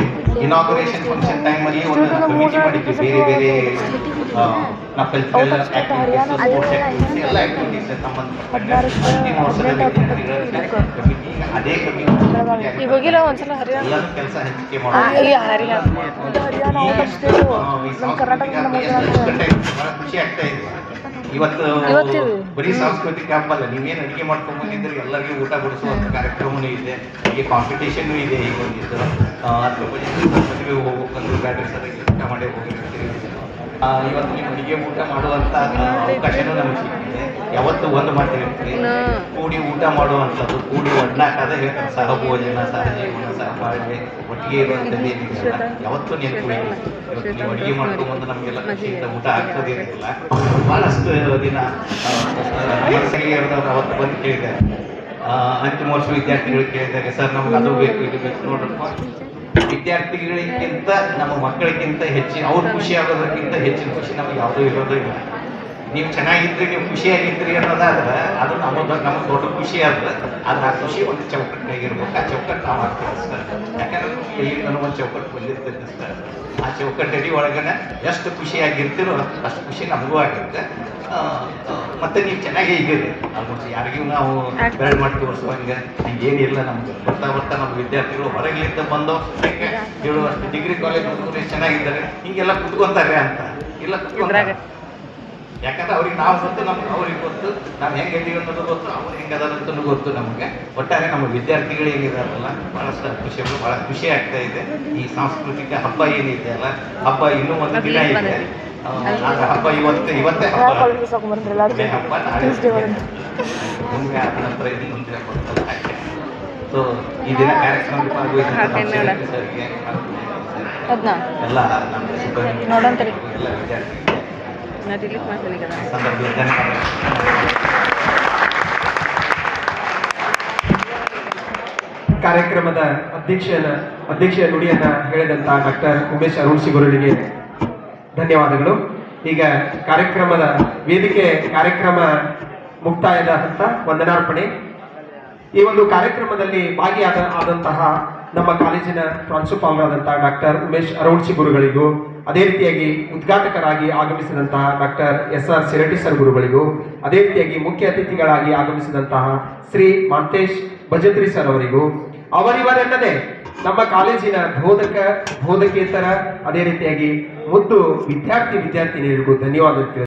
ಇನಾಗ್ರೇಷನ್ ಫಂಕ್ಷನ್ ಟೈಮ್ ಅಲ್ಲಿ ಒಂದು ಕಮಿಟಿ ಮಾಡಿದ್ವಿ, ಬೇರೆ ನಾವು ಕಲ್ಚರಲ್ ಆಕ್ಟಿವಿಟೀಸ್, ಸ್ಪೋರ್ಟ್ಸ್ ಆಕ್ಟಿವಿಟೀಸ್ ಎಲ್ಲ ಆಕ್ಟಿವಿಟೀಸ್ ಸಂಬಂಧಪಟ್ಟ ಅಂತಿಮ ವರ್ಷದಲ್ಲಿ ಕಮಿಟಿ, ಅದೇ ಕಮಿಟಿ ಎಲ್ಲರೂ ಕೆಲಸ ಹಂಚಿಕೆ ಖುಷಿ ಆಗ್ತಾ ಇದೆ. ಇವತ್ತು ಬರೀ ಸಾಂಸ್ಕೃತಿಕ ಹಬ್ಬ ಅಲ್ಲ, ನೀವೇನು ಅಡಿಗೆ ಮಾಡ್ಕೊಂಡ್ ಬಂದಿದ್ರೆ ಎಲ್ಲರಿಗೂ ಊಟ ಬಡಿಸುವಂತ ಕಾರ್ಯಕ್ರಮನೂ ಇದೆ, ಹೀಗೆ ಕಾಂಪಿಟೇಷನ್ ಇದೆ. ಈಗ ಒಂದಿದ್ದು ಅಥವಾ ಮದುವೆ ಹೋಗ್ಬೇಕಂದ್ರೆ ಬ್ಯಾಟ್ರಿ ಸರ್ ಊಟ ಮಾಡೇ ಹೋಗಿರ್ತೀರಿ, ಇವತ್ತು ನೀವು ಅಡಿಗೆ ಊಟ ಮಾಡುವಂತ ಅವಕಾಶನೂ ನಮಗೆ ಸಿಕ್ಕಿದೆ. ಯಾವತ್ತು ಒಂದು ಮಾಡ್ತಿರ್ತೀವಿ, ಕೂಡಿ ಊಟ ಮಾಡುವಂಥದ್ದು, ಕೂಡಿ ಒಡ್ನಾಟದ ಹೇಳ್ತಾರೆ, ಸಹಭೋಜನ, ಸಹಜೀವನ, ಸಹಬಾಳ್ವೆ, ಒಟ್ಟಿಗೆ ಇರುವಂಥದ್ದು ಏನಿದೆ ಯಾವತ್ತೂ ನೆನಪು. ಇವತ್ತು ನೀವು ಅಡಿಗೆ ಮಾಡ್ಕೊಂಡ್ಬಂದು ನಮಗೆಲ್ಲ ಖುಷಿಯಿಂದ ಊಟ ಆಗ್ತದೆ ಇರಲಿಲ್ಲ. ಬಹಳಷ್ಟು ದಿನ ನಮ್ಮ ಅವತ್ತು ಬಂದು ಕೇಳಿದ್ದಾರೆ, ಅಂತಿಮ ವರ್ಷ ವಿದ್ಯಾರ್ಥಿಗಳು ಕೇಳಿದಾಗ, ಸರ್ ನಮ್ಗೆ ಅದು ಬೇಕು ಇದು ಬೇಕು. ನೋಡ್ರಪ್ಪ, ವಿದ್ಯಾರ್ಥಿಗಳಿಗಿಂತ ನಮ್ಮ ಮಕ್ಕಳಿಗಿಂತ ಹೆಚ್ಚಿನ ಅವ್ರು ಖುಷಿ ಆಗೋದಕ್ಕಿಂತ ಹೆಚ್ಚಿನ ಖುಷಿ ನಮಗೆ ಯಾವುದೂ ಇರೋದೇ ಇಲ್ಲ. ನೀವು ಚೆನ್ನಾಗಿದ್ರಿ, ನೀವು ಖುಷಿಯಾಗಿದ್ರಿ ಅನ್ನೋದಾದ್ರೆ ಅದು ನಮಗೆ ದೊಡ್ಡ ಖುಷಿ ಆದ್ರೆ, ಆದ್ರೆ ಆ ಖುಷಿ ಒಂದು ಚೌಕಟ್ಟಿನಾಗಿರ್ಬೇಕು. ಆ ಚೌಕಟ್ಟು ನಾವು ಆಗ್ತದೆ ಸರ್, ಯಾಕಂದ್ರೆ ಎಲ್ಲಿಂದ ಒಂದು ಚೌಕಟ್ಟು ಬಂದಿರ್ತೈತೆ ಸರ್. ಆ ಚೌಕಟ್ಟಡಿ ಒಳಗನೆ ಎಷ್ಟು ಖುಷಿಯಾಗಿರ್ತೀರೋ ಅಷ್ಟು ಖುಷಿ ನಮಗೂ ಆಗಿರುತ್ತೆ. ಮತ್ತೆ ನೀವು ಚೆನ್ನಾಗೇ ಇದ್ದೀರಿ, ಆಲ್ಮೋಸ್ಟ್ ಯಾರಿಗೂ ನಾವು ಬೆರಳು ಮಾಡಿ ತೋರಿಸುವಂಗೆ ಹಂಗೇನಿಲ್ಲ. ನಮ್ಗೆ ಬರ್ತಾ ನಮ್ಮ ವಿದ್ಯಾರ್ಥಿಗಳು ಹೊರಗಲಿಂದ ಬಂದು ಹೇಳುವಷ್ಟು ಡಿಗ್ರಿ ಕಾಲೇಜ್ ಹುಡುಗರು ಚೆನ್ನಾಗಿದ್ದಾರೆ, ಹಿಂಗೆಲ್ಲ ಕುತ್ಕೊಂತಾರೆ ಅಂತ ಇಲ್ಲ ಕುತ್ಕೊಂತಾರೆ. ಯಾಕಂದ್ರೆ ಅವ್ರಿಗೆ ನಾವು ಗೊತ್ತು, ನಮ್ಗೆ ಅವ್ರಿಗೆ ಗೊತ್ತು, ನಾವು ಹೆಂಗಿದ್ದೀವಿ ಅನ್ನೋದು ಗೊತ್ತು, ಅವ್ರು ಹೆಂಗದಂತೂ ಗೊತ್ತು ನಮಗೆ. ಒಟ್ಟಾರೆ ನಮ್ಮ ವಿದ್ಯಾರ್ಥಿಗಳು ಏನಿದಾರಲ್ಲ ಬಹಳಷ್ಟು ಖುಷಿಗಳು, ಬಹಳ ಖುಷಿ ಆಗ್ತಾ ಇದೆ. ಈ ಸಾಂಸ್ಕೃತಿಕ ಹಬ್ಬ ಏನಿದೆ ಅಲ್ಲ, ಹಬ್ಬ ಇನ್ನೂ ಒಂದು ದಿನ ಇದೆ. ಹಬ್ಬ ಇವತ್ತೇ ಹಬ್ಬ, ಹಬ್ಬ ನಾಳೆ ಮುಂದೆ ಆದ ನಂತರ ಇದು ಮುಂದೆ ಕೊಡ್ತಾರೆ. ಸೊ ಈ ದಿನ ಕಾರ್ಯಕ್ರಮಕ್ಕೆ ಭಾಗವಹಿಸಿದ ಸರ್ಗೆ ಎಲ್ಲ ನಮ್ಮ ಎಲ್ಲ ವಿದ್ಯಾರ್ಥಿಗಳಿಗೆ ಕಾರ್ಯಕ್ರಮದ ಅಧ್ಯಕ್ಷೀಯ ನುಡಿಯನ್ನ ಹೇಳಿದಂತ ಡಾಕ್ಟರ್ ಉಮೇಶ್ ಅರುಣ್ ಗುರುಗಳಿಗೆ ಧನ್ಯವಾದಗಳು. ಈಗ ಕಾರ್ಯಕ್ರಮ ಮುಕ್ತಾಯದ ಹಂತ, ವಂದನಾರ್ಪಣೆ. ಈ ಒಂದು ಕಾರ್ಯಕ್ರಮದಲ್ಲಿ ಭಾಗಿಯಾದಂತಹ ನಮ್ಮ ಕಾಲೇಜಿನ ಪ್ರಾಂಶುಪಾಲರಾದಂತಹ ಡಾಕ್ಟರ್ ಉಮೇಶ್ ಅರುಣ್ ಗುರುಗಳಿಗೂ, ಅದೇ ರೀತಿಯಾಗಿ ಉದ್ಘಾಟಕರಾಗಿ ಆಗಮಿಸಿದಂತಹ ಡಾಕ್ಟರ್ SR ಸಿರಟಿ ಸರ್ ಗುರುಗಳಿಗೂ, ಅದೇ ರೀತಿಯಾಗಿ ಮುಖ್ಯ ಅತಿಥಿಗಳಾಗಿ ಆಗಮಿಸಿದಂತಹ ಶ್ರೀ ಮಾಂತೇಶ್ ಭಜಂತ್ರಿ ಸರ್ ಅವರಿಗೂ, ಅವರಿವರೆನ್ನದೇ ನಮ್ಮ ಕಾಲೇಜಿನ ಬೋಧಕೇತರ ಅದೇ ರೀತಿಯಾಗಿ ಮುದ್ದು ವಿದ್ಯಾರ್ಥಿನಿಯರಿಗೂ ಧನ್ಯವಾದ.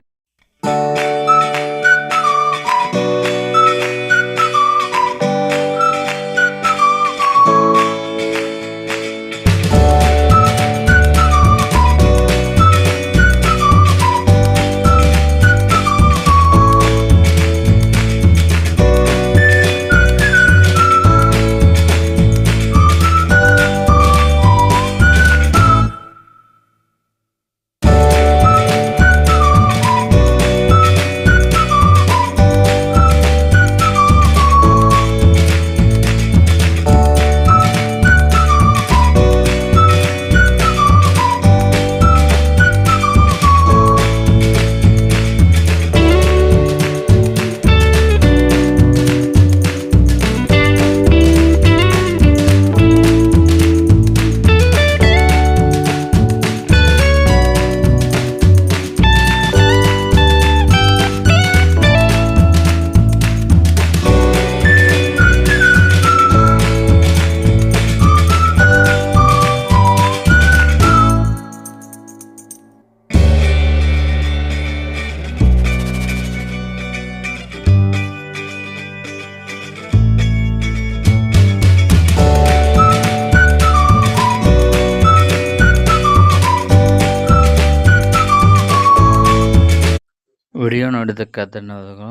ವಿಡಿಯೋ ನೋಡಿದ್ದಕ್ಕೆ ಧನ್ಯವಾದಗಳು.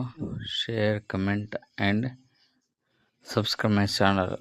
Share, comment and subscribe my channel.